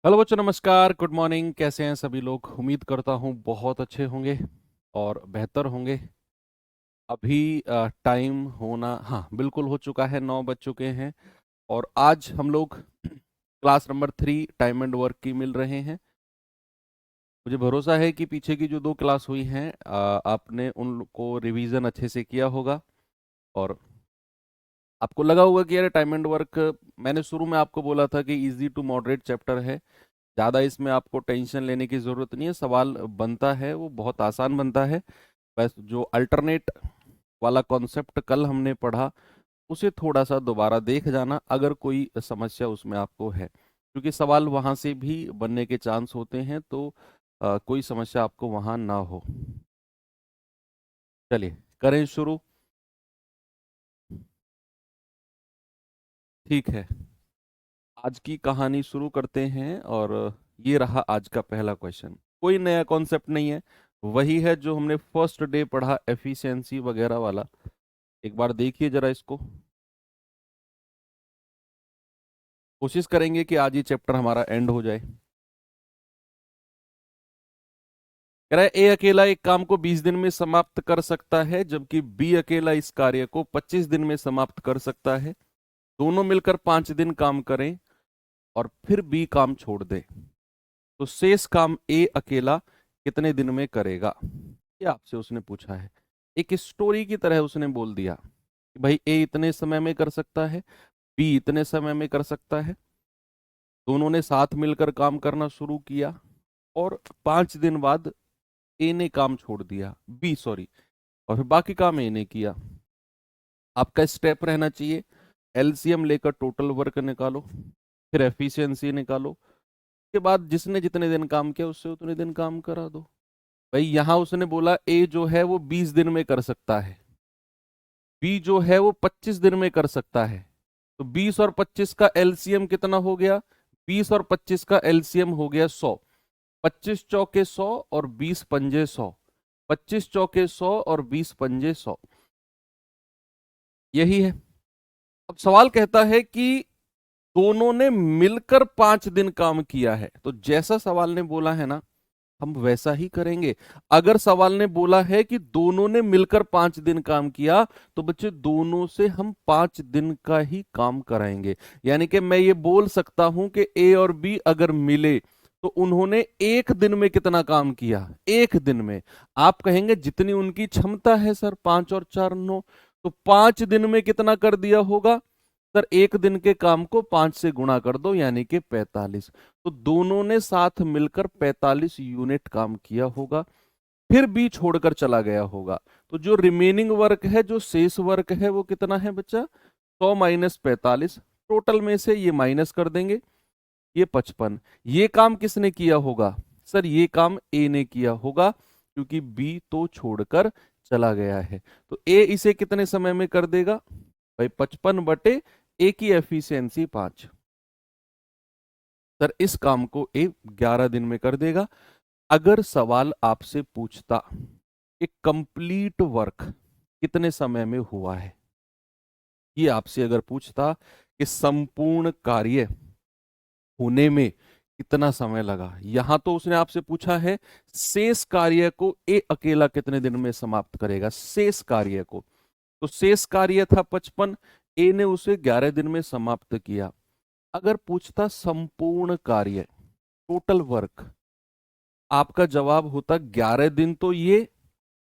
Hello बच्चों, नमस्कार, good morning. कैसे हैं सभी लोग? उम्मीद करता हूँ बहुत अच्छे होंगे और बेहतर होंगे। अभी टाइम होना, हाँ बिल्कुल हो चुका है, 9 बज चुके हैं। और आज हम लोग class number 3 time and work की मिल रहे हैं। मुझे भरोसा है कि पीछे की जो 2 क्लास हुई हैं आपने उनको रिवीजन अच्छे से किया होगा। और आपको लगा होगा कि यार टाइम एंड वर्क, मैंने शुरू में आपको बोला था कि इजी टू मॉडरेट चैप्टर है। ज़्यादा इसमें आपको टेंशन लेने की ज़रूरत नहीं है। सवाल बनता है वो बहुत आसान बनता है। बस जो अल्टरनेट वाला कॉन्सेप्ट कल हमने पढ़ा, उसे थोड़ा सा दोबारा देख जाना अगर कोई समस्या उसमें आपको है, क्योंकि सवाल वहाँ से भी बनने के चांस होते हैं। तो कोई समस्या आपको वहाँ ना हो। चलिए करें शुरू। ठीक है, आज की कहानी शुरू करते हैं। और ये रहा आज का पहला क्वेश्चन। कोई नया कॉन्सेप्ट नहीं है, वही है जो हमने फर्स्ट डे पढ़ा, एफिशिएंसी वगैरह वाला। एक बार देखिए जरा इसको। कोशिश करेंगे कि आज ये चैप्टर हमारा एंड हो जाए। कह रहा है ए अकेला एक काम को 20 दिन में समाप्त कर सकता है, जबकि बी अकेला इस कार्य को 25 दिन में समाप्त कर सकता है। दोनों मिलकर 5 दिन काम करें और फिर बी काम छोड़ दे, तो शेष काम ए अकेला कितने दिन में करेगा? ये आपसे उसने पूछा है। एक स्टोरी की तरह उसने बोल दिया कि भाई ए इतने समय में कर सकता है, बी इतने समय में कर सकता है। दोनों ने साथ मिलकर काम करना शुरू किया और 5 दिन बाद ए ने काम छोड़ दिया, बी सॉरी, और फिर बाकी काम ए ने किया। आपका स्टेप रहना चाहिए, एलसीएम लेकर टोटल वर्क निकालो, फिर एफिशिएंसी निकालो। उसके बाद जिसने जितने दिन काम किया उससे उतने दिन काम करा दो। भाई यहां उसने बोला ए जो है वो 20 दिन में कर सकता है, बी जो है वो 25 दिन में कर सकता है। तो 20 और 25 का एलसीएम कितना हो गया? 20 और 25 का एलसीएम हो गया 100। 25 चौके 100 और 20 पंजे 100। 25 चौके 100 और 20 पंजे 100। यही है। अब सवाल कहता है कि दोनों ने मिलकर 5 दिन काम किया है, तो जैसा सवाल ने बोला है ना, हम वैसा ही करेंगे। अगर सवाल ने बोला है कि दोनों ने मिलकर 5 दिन काम किया, तो बच्चे दोनों से हम 5 दिन का ही काम कराएंगे। यानी कि मैं ये बोल सकता हूं कि ए और बी अगर मिले तो उन्होंने एक दिन में कितना काम किया? एक दिन में। आप कहेंगे जितनी उनकी क्षमता है सर, 5 और 4 9, तो 5 दिन में कितना कर दिया होगा? सर एक दिन के काम को 5 से गुणा कर दो, यानी कि 45। तो दोनों ने साथ मिलकर 45 यूनिट काम किया होगा, फिर बी छोड़कर चला गया होगा। तो जो रिमेनिंग वर्क है, जो शेष वर्क है, वो कितना है बच्चा? 100 माइनस 45। टोटल में से ये माइनस कर देंगे, ये 55। ये काम किसने किया होगा? सर ये काम ए ने किया होगा, क्योंकि बी तो छोड़कर चला गया है। तो ए इसे कितने समय में कर देगा? भाई 55 बटे ए की एफिशिएंसी 5। सर इस काम को ए 11 दिन में कर देगा। अगर सवाल आपसे पूछता कि कंप्लीट वर्क कितने समय में हुआ है, ये आपसे अगर पूछता कि संपूर्ण कार्य होने में कितना समय लगा, यहां तो उसने आपसे पूछा है शेष कार्य को ए अकेला कितने दिन में समाप्त करेगा, शेष कार्य को। तो शेष कार्य था 55, ए ने उसे 11 दिन में समाप्त किया। अगर पूछता संपूर्ण कार्य, टोटल वर्क, आपका जवाब होता 11 दिन तो ये,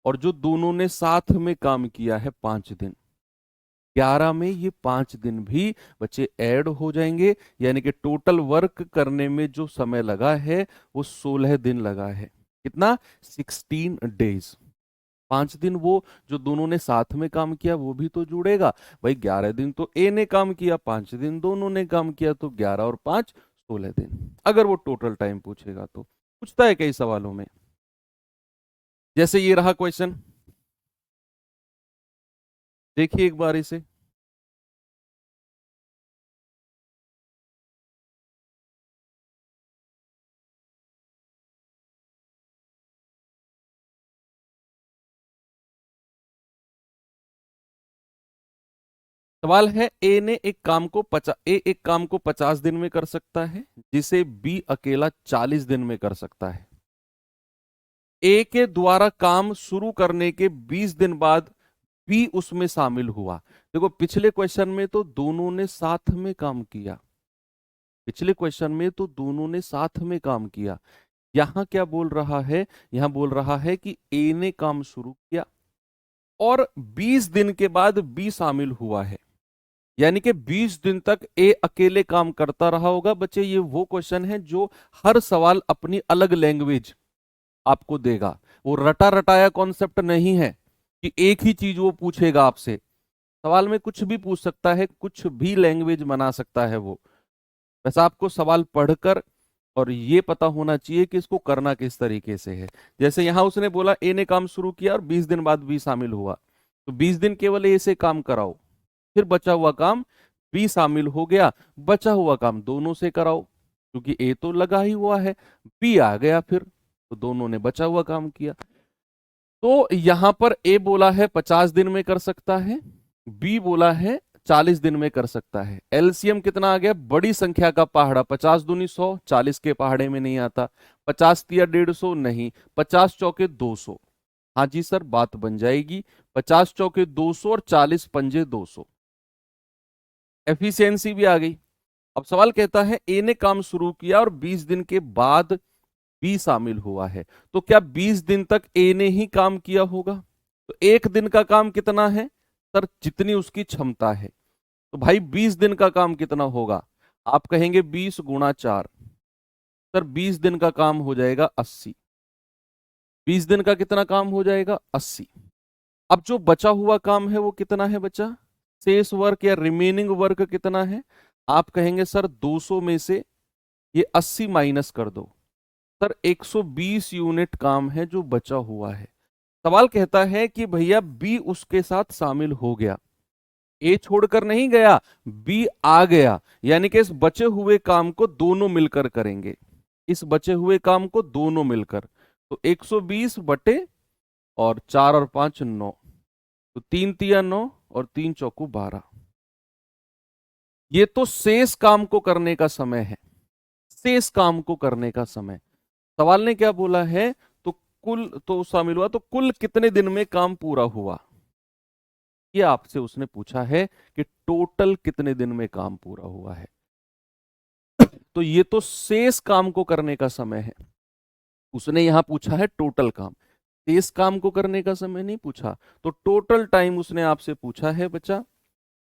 और जो दोनों ने साथ में काम किया है 5 दिन, 11 में ये 5 दिन भी बच्चे ऐड हो जाएंगे। यानी कि टोटल वर्क करने में जो समय लगा है वो 16 दिन लगा है। कितना? 16 डेज। 5 दिन वो जो दोनों ने साथ में काम किया वो भी तो जुड़ेगा। भाई 11 दिन तो ए ने काम किया, 5 दिन दोनों ने काम किया, तो 11 और 5 16 दिन। अगर वो टोटल टाइम पूछेगा तो पूछता है कई सवालों में। जैसे ये रहा क्वेश्चन, देखिए एक बार इसे। सवाल है ए ने एक काम को 50 दिन में कर सकता है, जिसे बी अकेला 40 दिन में कर सकता है। ए के द्वारा काम शुरू करने के 20 दिन बाद बी उसमें शामिल हुआ। देखो पिछले क्वेश्चन में तो दोनों ने साथ में काम किया, पिछले क्वेश्चन में तो दोनों ने साथ में काम किया। यहां क्या बोल रहा है, यहां बोल रहा है कि ए ने काम शुरू किया और 20 दिन के बाद बी शामिल हुआ है, यानी कि 20 दिन तक ए अकेले काम करता रहा होगा। बच्चे ये वो क्वेश्चन है जो हर सवाल अपनी अलग लैंग्वेज आपको देगा। वो रटा रटाया कॉन्सेप्ट नहीं है कि एक ही चीज वो पूछेगा आपसे। सवाल में कुछ भी पूछ सकता है, कुछ भी लैंग्वेज बना सकता है वो। वैसा आपको सवाल पढ़कर और ये पता होना चाहिए कि इसको करना किस तरीके से है। जैसे यहां उसने बोला ए ने काम शुरू किया और 20 दिन बाद बी शामिल हुआ, तो 20 दिन केवल ए से काम कराओ, फिर बचा हुआ काम बी शामिल हो गया, बचा हुआ काम दोनों से कराओ, क्योंकि ए तो लगा ही हुआ है, बी आ गया फिर, तो दोनों ने बचा हुआ काम किया। तो यहां पर ए बोला है 50 दिन में कर सकता है, बी बोला है 40 दिन में कर सकता है। एलसीएम कितना आ गया, बड़ी संख्या का पहाड़ा, 50 दूनी 100, 40 के पहाड़े में नहीं आता। 50 तिया 150 नहीं, 50 चौके 200। हाँ जी सर, बात बन जाएगी। 50 चौके 200 और 40 पंजे 200, एफिशिएंसी भी आ गई। अब सवाल कहता है ए ने काम शुरू किया और 20 दिन के बाद बी शामिल हुआ है, तो क्या 20 दिन तक ए ने ही काम किया होगा? तो एक दिन का काम कितना है सर? जितनी उसकी क्षमता है। तो भाई 20 दिन का काम कितना होगा? आप कहेंगे 20 गुणा 4। सर 20 दिन का काम हो जाएगा 80। 20 दिन का कितना काम हो जाएगा? 80। अब जो बचा हुआ काम है वो कितना है बचा? शेष वर्क या रिमेनिंग वर्क कितना है? आप कहेंगे सर 200 में से ये 80 माइनस कर दो। सर 120 यूनिट काम है जो बचा हुआ है। सवाल कहता है कि भैया बी उसके साथ शामिल हो गया, ए छोड़कर नहीं गया, बी आ गया, यानी कि इस बचे हुए काम को दोनों मिलकर करेंगे, इस बचे हुए काम को दोनों मिलकर। तो 120 बटे और 4 और 5 9, तो 3 तिया 9 और 3 चौकू 12। ये तो शेष काम को करने का समय है, शेष काम को करने का समय। सवाल ने क्या बोला है, तो कुल तो शामिल हुआ, तो कुल कितने दिन में काम पूरा हुआ, ये आपसे उसने पूछा है कि टोटल कितने दिन में काम पूरा हुआ है। तो ये तो शेष काम को करने का समय है, उसने यहां पूछा है टोटल काम, शेष काम को करने का समय नहीं पूछा। तो टोटल टाइम उसने आपसे पूछा है बच्चा,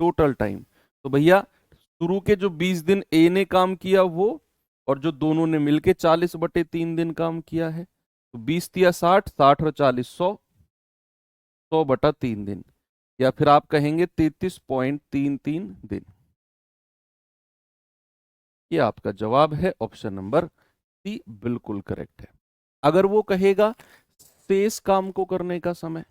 टोटल टाइम। तो भैया शुरू के जो 20 दिन ए ने काम किया वो, और जो दोनों ने मिलके 40 बटे 3 दिन काम किया है, तो 20 तिया 60, 60 और 40 100, 100 बटा 3 दिन, या फिर आप कहेंगे 33.33 दिन। ये आपका जवाब है, ऑप्शन नंबर सी बिल्कुल करेक्ट है। अगर वो कहेगा शेष काम को करने का समय,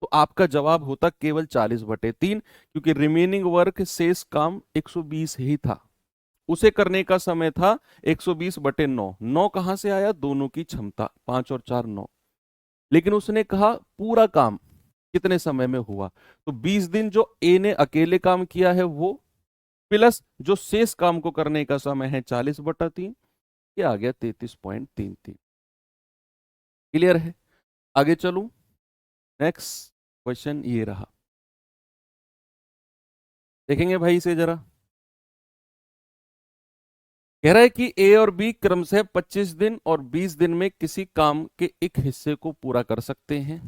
तो आपका जवाब होता केवल 40 बटे 3, क्योंकि रिमेनिंग वर्क शेष काम 120 ही था, उसे करने का समय था 120 बटे 9। 9 कहां से आया? दोनों की क्षमता, 5 और 4 9। लेकिन उसने कहा पूरा काम कितने समय में हुआ, तो 20 दिन जो ए ने अकेले काम किया है वो, प्लस जो शेष काम को करने का समय है 40 बटा 3, ये आ गया 33.33। क्लियर है? आगे चलूं, नेक्स्ट क्वेश्चन ये रहा, देखेंगे भाई इसे जरा। कह रहा है कि ए और बी क्रमशः 25 दिन और 20 दिन में किसी काम के एक हिस्से को पूरा कर सकते हैं।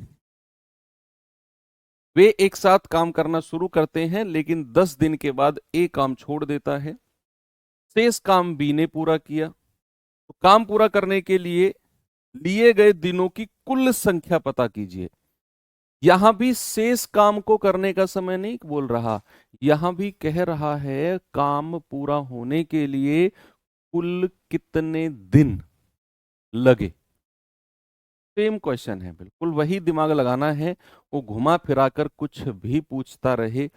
वे एक साथ काम करना शुरू करते हैं, लेकिन 10 दिन के बाद ए काम छोड़ देता है, शेष काम बी ने पूरा किया। तो काम पूरा करने के लिए गए दिनों की कुल संख्या पता कीजिए। यहां भी शेष काम को करने का समय नहीं बोल रहा, यहां भी कह रहा है काम पूरा होने के लिए कुल कितने दिन लगे। सेम क्वेश्चन है, बिल्कुल वही दिमाग लगाना है, वो घुमा फिराकर कुछ भी पूछता रहे,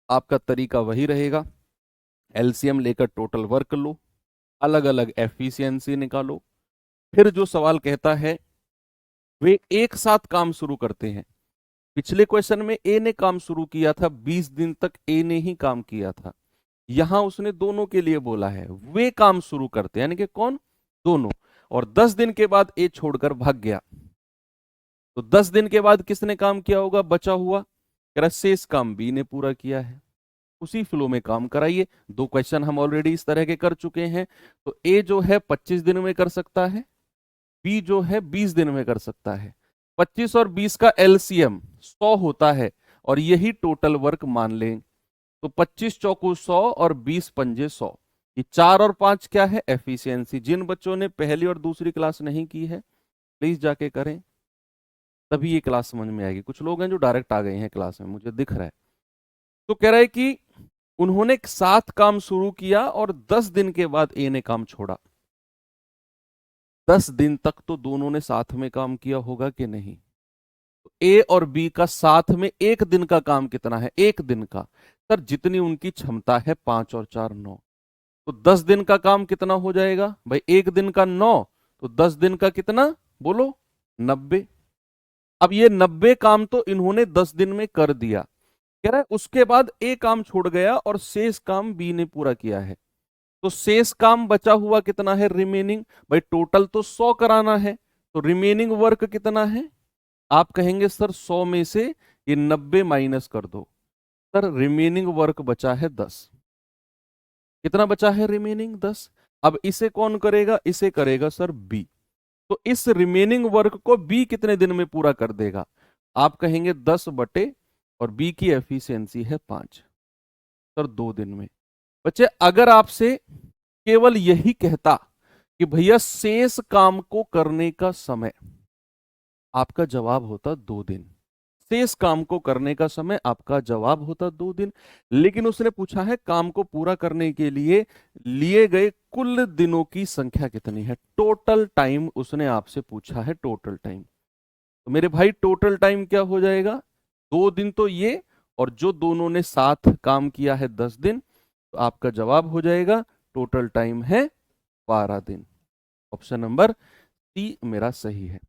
आपका तरीका वही रहेगा। एलसीएम लेकर टोटल वर्क लो, अलग अलग एफिशिएंसी निकालो, फिर जो सवाल कहता है वे एक साथ काम शुरू करते हैं, पिछले क्वेश्चन में ए ने काम शुरू किया था, 20 दिन तक ए ने ही काम किया था। यहां उसने दोनों के लिए बोला है, वे काम शुरू करते, यानी कि कौन, दोनों। और 10 दिन के बाद ए छोड़कर भाग गया, तो 10 दिन के बाद किसने काम किया होगा, बचा हुआ। कह रहा शेष काम बी ने पूरा किया है, उसी फ्लो में काम कराइए। 2 क्वेश्चन हम ऑलरेडी इस तरह के कर चुके हैं। तो ए जो है 25 दिन में कर सकता है, बी जो है 20 दिन में कर सकता है। 25 और 20 का एलसीएम 100 होता है, और यही टोटल वर्क मान लें। तो 25 चौको 100 और 20 पंजे 100। ये 4 और 5 क्या है, एफिशिएंसी। जिन बच्चों ने पहली और दूसरी क्लास नहीं की है, प्लीज जाके करें, तभी ये क्लास समझ में आएगी। कुछ लोग हैं जो डायरेक्ट आ गए हैं क्लास में, मुझे दिख रहा है। तो कह रहा है कि उन्होंने साथ काम शुरू किया और 10 दिन के बाद ए ने काम छोड़ा। 10 दिन तक तो दोनों ने साथ में काम किया होगा कि नहीं। तो ए और बी का साथ में एक दिन का काम कितना है, एक दिन का। सर जितनी उनकी क्षमता है, 5 और 4 9। तो 10 दिन का काम कितना हो जाएगा भाई, एक दिन का 9, तो 10 दिन का कितना बोलो, 90। अब ये 90 काम तो इन्होंने 10 दिन में कर दिया। कह रहा है उसके बाद ए काम छोड़ गया और शेष काम बी ने पूरा किया है। तो शेष काम बचा हुआ कितना है, रिमेनिंग। भाई टोटल तो 100 कराना है, तो रिमेनिंग वर्क कितना है। आप कहेंगे सर 100 में से ये 90 माइनस कर दो। सर रिमेनिंग वर्क बचा है 10। कितना बचा है, रिमेनिंग 10। अब इसे कौन करेगा, इसे करेगा सर बी। तो इस रिमेनिंग वर्क को बी कितने दिन में पूरा कर देगा। आप कहेंगे 10 बटे, और बी की एफिशिएंसी है 5, सर 2 दिन में। बच्चे अगर आपसे केवल यही कहता कि भैया शेष काम को करने का समय, आपका जवाब होता 2 दिन। शेष काम को करने का समय, आपका जवाब होता 2 दिन। लेकिन उसने पूछा है काम को पूरा करने के लिए लिए गए कुल दिनों की संख्या कितनी है, टोटल टाइम उसने आपसे पूछा है, टोटल टाइम। तो मेरे भाई टोटल टाइम क्या हो जाएगा, 2 दिन तो ये, और जो दोनों ने साथ काम किया है 10 दिन, तो आपका जवाब हो जाएगा टोटल टाइम है 12 दिन। ऑप्शन नंबर सी मेरा सही है।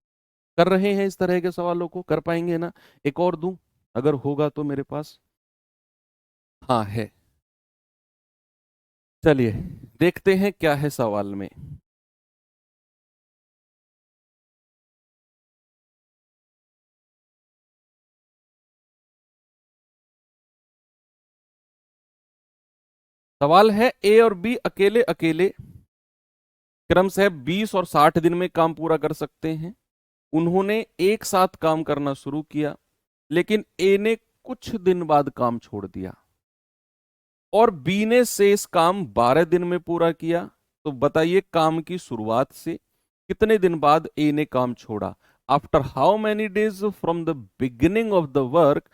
कर रहे हैं इस तरह के सवालों को, कर पाएंगे ना। एक और दूं अगर होगा तो मेरे पास, हाँ है। चलिए देखते हैं क्या है सवाल में। सवाल है ए और बी अकेले अकेले क्रम से 20 और 60 दिन में काम पूरा कर सकते हैं। उन्होंने एक साथ काम करना शुरू किया, लेकिन ए ने कुछ दिन बाद काम छोड़ दिया, और बी ने शेष काम 12 दिन में पूरा किया। तो बताइए काम की शुरुआत से कितने दिन बाद ए ने काम छोड़ा। After how many days from the beginning of the work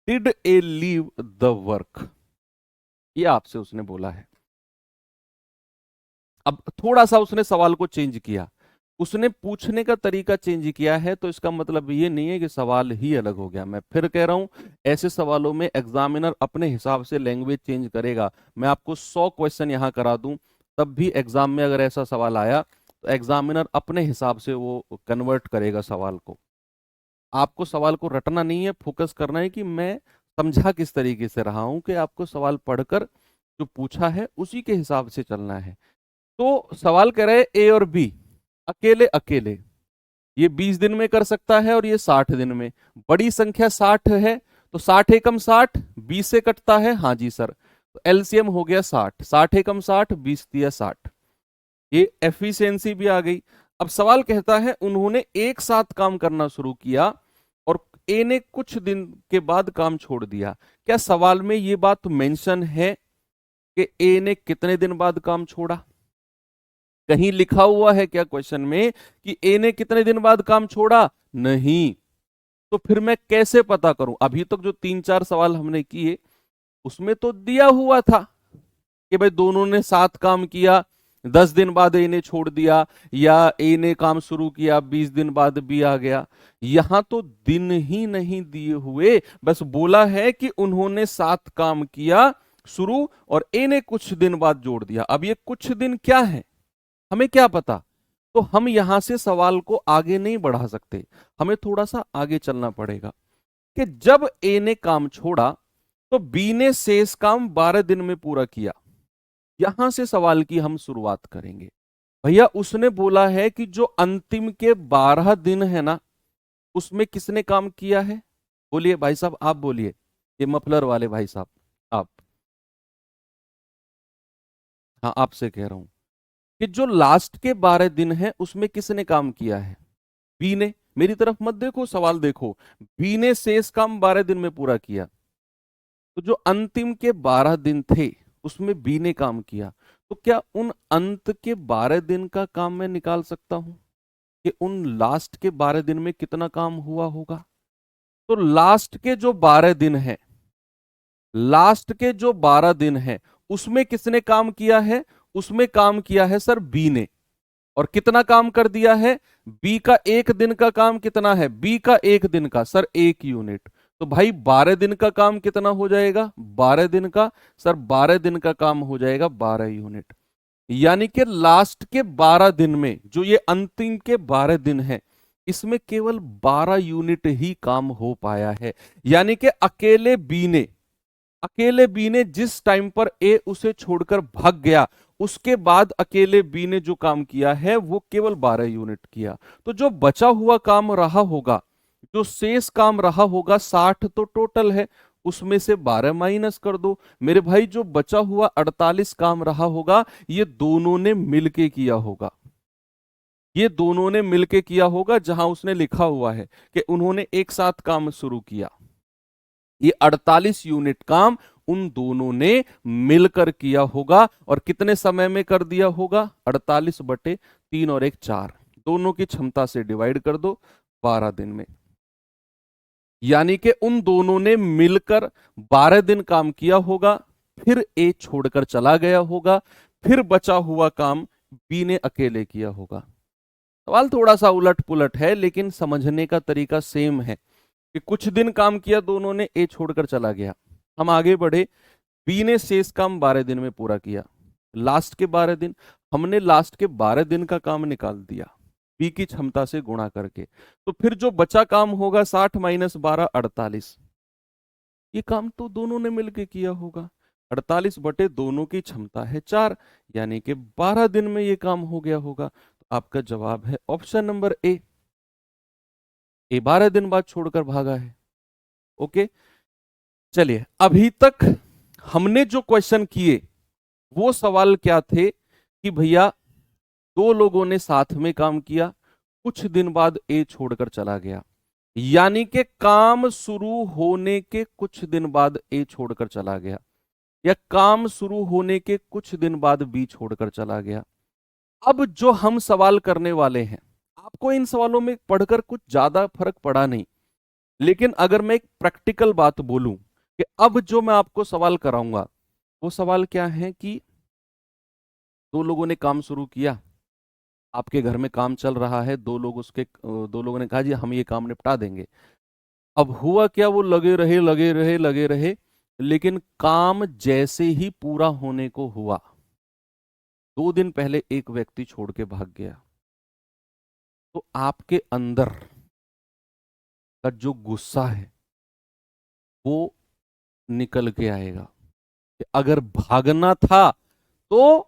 did a leave the work, ये आपसे उसने बोला है। अब थोड़ा सा उसने सवाल को चेंज किया, उसने पूछने का तरीका चेंज किया है, तो इसका मतलब ये नहीं है कि सवाल ही अलग हो गया। मैं फिर कह रहा हूं, ऐसे सवालों में एग्जामिनर अपने हिसाब से लैंग्वेज चेंज करेगा। मैं आपको 100 क्वेश्चन यहां करा दूं, तब भी एग्जाम में अगर ऐसा सवाल आया तो एग्जामिनर अपने हिसाब से वो कन्वर्ट करेगा सवाल को। आपको सवाल को रटना नहीं है, फोकस करना है कि मैं समझा किस तरीके से रहा हूं, कि आपको सवाल पढ़कर जो पूछा है उसी के हिसाब से चलना है। तो सवाल कह रहे ए और बी अकेले अकेले, ये 20 दिन में कर सकता है और ये 60 दिन में। बड़ी संख्या 60 है, तो 60 एकम 60, 20 से कटता है, हाँ जी सर। तो एलसीएम हो गया 60, 60 एकम 60, 20 दिया 60। ये एफिशिएंसी भी आ गई। अब सवाल कहता है उन्होंने एक साथ काम करना शुरू किया और ए ने कुछ दिन के बाद काम छोड़ दिया। क्या सवाल में ये बात मेंशन है कि ए ने कितने दिन बाद काम छोड़ा? कहीं लिखा हुआ है क्या क्वेश्चन में कि ए ने कितने दिन बाद काम छोड़ा? नहीं। तो फिर मैं कैसे पता करूं? अभी तक जो 3-4 सवाल हमने किए उसमें तो दिया हुआ था कि भाई दोनों ने साथ काम किया, 10 दिन बाद ए ने छोड़ दिया, या ए ने काम शुरू किया 20 दिन बाद बी आ गया। यहां तो दिन ही नहीं दिए हुए, बस बोला है कि उन्होंने साथ काम किया शुरू और ए ने कुछ दिन बाद जोड़ दिया। अब ये कुछ दिन क्या है हमें क्या पता, तो हम यहां से सवाल को आगे नहीं बढ़ा सकते, हमें थोड़ा सा आगे चलना पड़ेगा। कि जब ए ने काम छोड़ा तो बी ने शेष काम 12 दिन में पूरा किया। यहां से सवाल की हम शुरुआत करेंगे। भैया उसने बोला है कि जो अंतिम के 12 दिन है ना, उसमें किसने काम किया है? बोलिए भाई साहब, आप बोलिए, ये मफलर वाले भाई साहब, आप। हाँ, आपसे कह रहा हूं कि जो लास्ट के 12 दिन है उसमें किसने काम किया है? बी ने। मेरी तरफ मत देखो, सवाल देखो। बी ने शेष काम 12 दिन में पूरा किया, तो जो अंतिम के 12 दिन थे उसमें बी ने काम किया। तो क्या उन अंत के 12 दिन का काम मैं निकाल सकता हूं कि उन लास्ट के 12 दिन में कितना काम हुआ होगा? तो लास्ट के जो 12 दिन है, लास्ट के जो 12 दिन है उसमें किसने काम किया है? उसमें काम किया है सर बी ने। और कितना काम कर दिया है? बी का एक दिन का काम कितना है? बी का एक दिन का सर 1 यूनिट। तो भाई 12 दिन का काम कितना हो जाएगा? 12 दिन का सर 12 दिन का काम हो जाएगा 12 यूनिट। यानी कि लास्ट के 12 दिन में जो ये अंतिम के 12 दिन है, इसमें केवल 12 यूनिट ही काम हो पाया है। यानी कि अकेले बी ने जिस टाइम पर ए उसे छोड़कर भाग गया, उसके बाद अकेले बी ने जो काम किया है वो केवल 12 यूनिट किया। तो जो बचा हुआ काम रहा होगा, जो शेष काम रहा होगा, 60 तो टोटल है, उसमें से 12 माइनस कर दो मेरे भाई। जो बचा हुआ 48 काम रहा होगा, ये दोनों ने मिलके किया होगा। ये दोनों ने मिलके किया होगा, जहां उसने लिखा हुआ है कि उन्होंने एक साथ काम शुरू किया। ये 48 यूनिट काम उन दोनों ने मिलकर किया होगा। और कितने समय में कर दिया होगा? 48/3 और 1 4, दोनों की क्षमता से डिवाइड कर दो, 12 दिन में। यानी कि उन दोनों ने मिलकर 12 दिन काम किया होगा, फिर ए छोड़कर चला गया होगा, फिर बचा हुआ काम बी ने अकेले किया होगा। सवाल थोड़ा सा उलट पुलट है, लेकिन समझने का तरीका सेम है कि कुछ दिन काम किया दोनों ने, ए छोड़कर चला गया। हम आगे बढ़े, बी ने शेष काम 12 दिन में पूरा किया। लास्ट के 12 दिन, हमने लास्ट के 12 दिन का काम निकाल दिया बी की क्षमता से गुणा करके। तो फिर जो बचा काम होगा 60 - 12 48। ये काम तो दोनों ने मिलके किया होगा। 48 बटे दोनों की क्षमता है 4, यानी कि 12 दिन में ये काम हो गया होगा। तो आपका जवाब है ऑप्शन नंबर ए। 12 दिन बाद छोड़कर भागा है। ओके, चलिए, अभी तक हमने जो क्वेश्चन किए वो सवाल क्या थे कि भैया दो लोगों ने साथ में काम किया, कुछ दिन बाद ए छोड़कर चला गया, यानी कि काम शुरू होने के कुछ दिन बाद ए छोड़कर चला गया, या काम शुरू होने के कुछ दिन बाद बी छोड़कर चला गया। अब जो हम सवाल करने वाले हैं, आपको इन सवालों में पढ़कर कुछ ज्यादा फर्क पड़ा नहीं, लेकिन अगर मैं एक प्रैक्टिकल बात बोलूं कि अब जो मैं आपको सवाल कराऊंगा वो सवाल क्या है कि दो लोगों ने काम शुरू किया, आपके घर में काम चल रहा है, दो लोगों ने कहा जी हम ये काम निपटा देंगे। अब हुआ क्या, वो लगे रहे, लेकिन काम जैसे ही पूरा होने को हुआ, 2 दिन पहले एक व्यक्ति छोड़ के भाग गया। तो आपके अंदर का जो गुस्सा है वो निकल के आएगा कि अगर भागना था तो,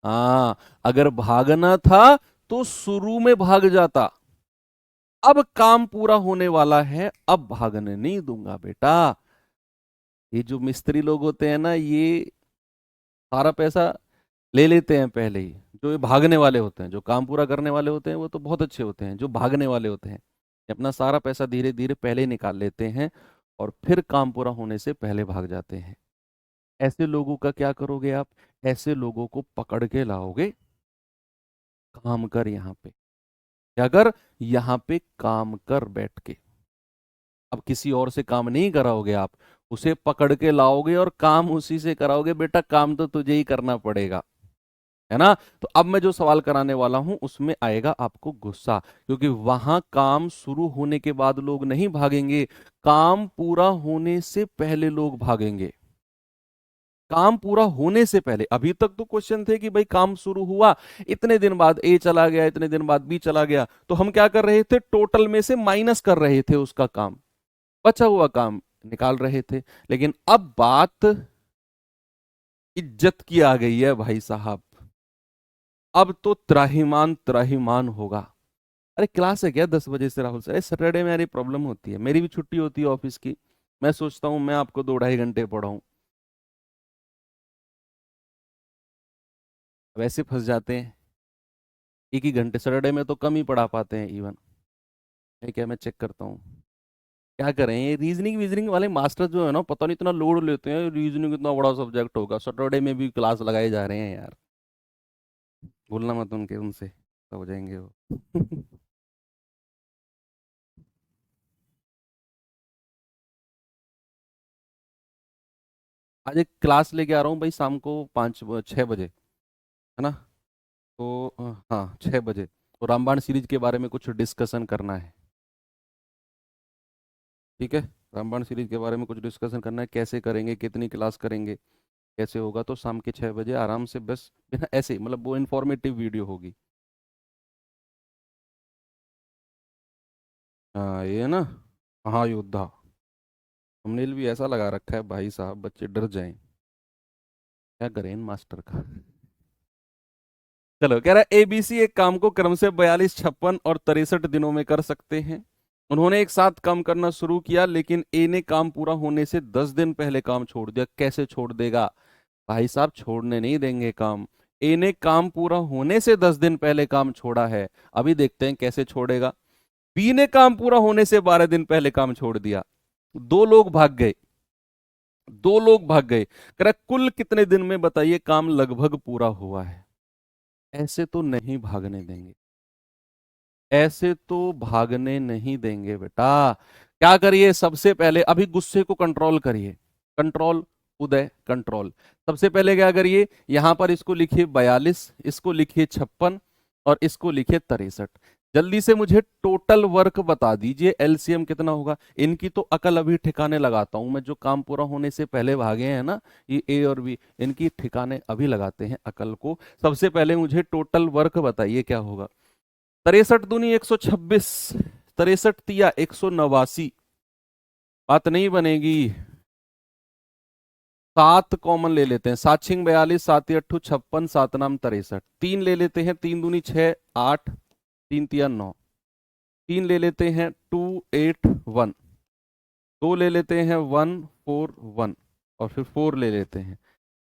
हाँ, अगर भागना था तो शुरू में भाग जाता। अब काम पूरा होने वाला है, अब भागने नहीं दूंगा बेटा। ये जो मिस्त्री लोग होते हैं ना, ये सारा पैसा ले लेते हैं पहले ही। जो ये भागने वाले होते हैं, जो काम पूरा करने वाले होते हैं, वो तो बहुत अच्छे होते हैं। जो भागने वाले होते हैं, ये अपना सारा पैसा धीरे धीरे पहले ही निकाल लेते हैं और फिर काम पूरा होने से पहले भाग जाते हैं। ऐसे लोगों का क्या करोगे आप? ऐसे लोगों को पकड़ के लाओगे, काम कर यहाँ पे, क्या कर, यहाँ पे काम कर बैठ के। अब किसी और से काम नहीं कराओगे आप, उसे पकड़ के लाओगे और काम उसी से कराओगे। बेटा काम तो तुझे ही करना पड़ेगा, है ना? तो अब मैं जो सवाल कराने वाला हूं उसमें आएगा आपको गुस्सा, क्योंकि वहां काम शुरू होने के बाद लोग नहीं भागेंगे, काम पूरा होने से पहले लोग भागेंगे। काम पूरा होने से पहले। अभी तक तो क्वेश्चन थे कि भाई काम शुरू हुआ, इतने दिन बाद ए चला गया, इतने दिन बाद बी चला गया, तो हम क्या कर रहे थे, टोटल में से माइनस कर रहे थे उसका काम। बचा हुआ काम निकाल रहे थे। लेकिन अब बात इज्जत की आ गई है भाई साहब, अब तो त्राहिमाम त्राहिमाम होगा। अरे क्लास है क्या 10 बजे से राहुल सर? अरे सैटरडे में यार प्रॉब्लम होती है, मेरी भी छुट्टी होती है ऑफिस की, मैं सोचता हूँ मैं आपको 2 ढाई घंटे पढ़ाऊं, वैसे फंस जाते हैं। एक ही घंटे सैटरडे में तो कम ही पढ़ा पाते हैं इवन। है क्या? मैं चेक करता हूँ क्या करें। ये रीजनिंग वीजनिंग वाले मास्टर जो है ना, पता नहीं इतना लोड लेते हैं, रीजनिंग इतना बड़ा सब्जेक्ट होगा, सैटरडे में भी क्लास लगाए जा रहे हैं यार। बोलना मत उनके, उनसे तो हो जाएंगे वो। आज एक क्लास लेके आ रहा हूँ भाई शाम को 5 6 बजे, है ना? तो हाँ 6 बजे, तो रामबाण सीरीज के बारे में कुछ डिस्कशन करना है। ठीक है, रामबाण सीरीज के बारे में कुछ डिस्कशन करना है, कैसे करेंगे, कितनी क्लास करेंगे, कैसे होगा। तो शाम के 6 बजे आराम से, बस बिना ऐसे ही, मतलब वो इन्फॉर्मेटिव वीडियो होगी। हाँ ये ना, महायोद्धा, हमने भी ऐसा लगा रखा है भाई साहब, बच्चे डर जाएं। क्या करें इन मास्टर का। चलो, कह रहा है एबीसी एक काम को क्रम से 42 56 और 63 दिनों में कर सकते हैं। उन्होंने एक साथ काम करना शुरू किया, लेकिन ए ने काम पूरा होने से 10 दिन पहले काम छोड़ दिया। कैसे छोड़ देगा भाई साहब? छोड़ने नहीं देंगे काम। ए ने काम पूरा होने से 10 दिन पहले काम छोड़ा है, अभी देखते हैं कैसे छोड़ेगा। बी ने काम पूरा होने से 12 दिन पहले काम छोड़ दिया। दो लोग भाग गए, 2 लोग भाग गए। कह रहा है, कुल कितने दिन में बताइए काम लगभग पूरा हुआ है? ऐसे तो नहीं भागने देंगे, ऐसे तो भागने नहीं देंगे बेटा। क्या करिए, सबसे पहले अभी गुस्से को कंट्रोल करिए, कंट्रोल, उदय कंट्रोल। सबसे पहले क्या करिए, यहां पर इसको लिखिए 42, इसको लिखिए 56 और इसको लिखिए 63। जल्दी से मुझे टोटल वर्क बता दीजिए, एलसीएम कितना होगा। इनकी तो अकल अभी ठिकाने लगाता हूं मैं, जो काम पूरा होने से पहले भागे हैं ना, ये ए और बी, इनकी ठिकाने अभी लगाते हैं अकल को। सबसे पहले मुझे टोटल वर्क बताइए क्या होगा। 63 दूनी 126, 63 तिया 189, बात नहीं बनेगी। 7 कॉमन ले लेते हैं, 7 छिंग 42, 7 अट्ठू 56, 7 नाम 63। 3 ले लेते हैं, 3 दूनी 6 8, 3 तिया 9। 3 ले लेते हैं 2 8 1, 2 ले लेते हैं 1 4 1 और फिर 4 ले लेते हैं।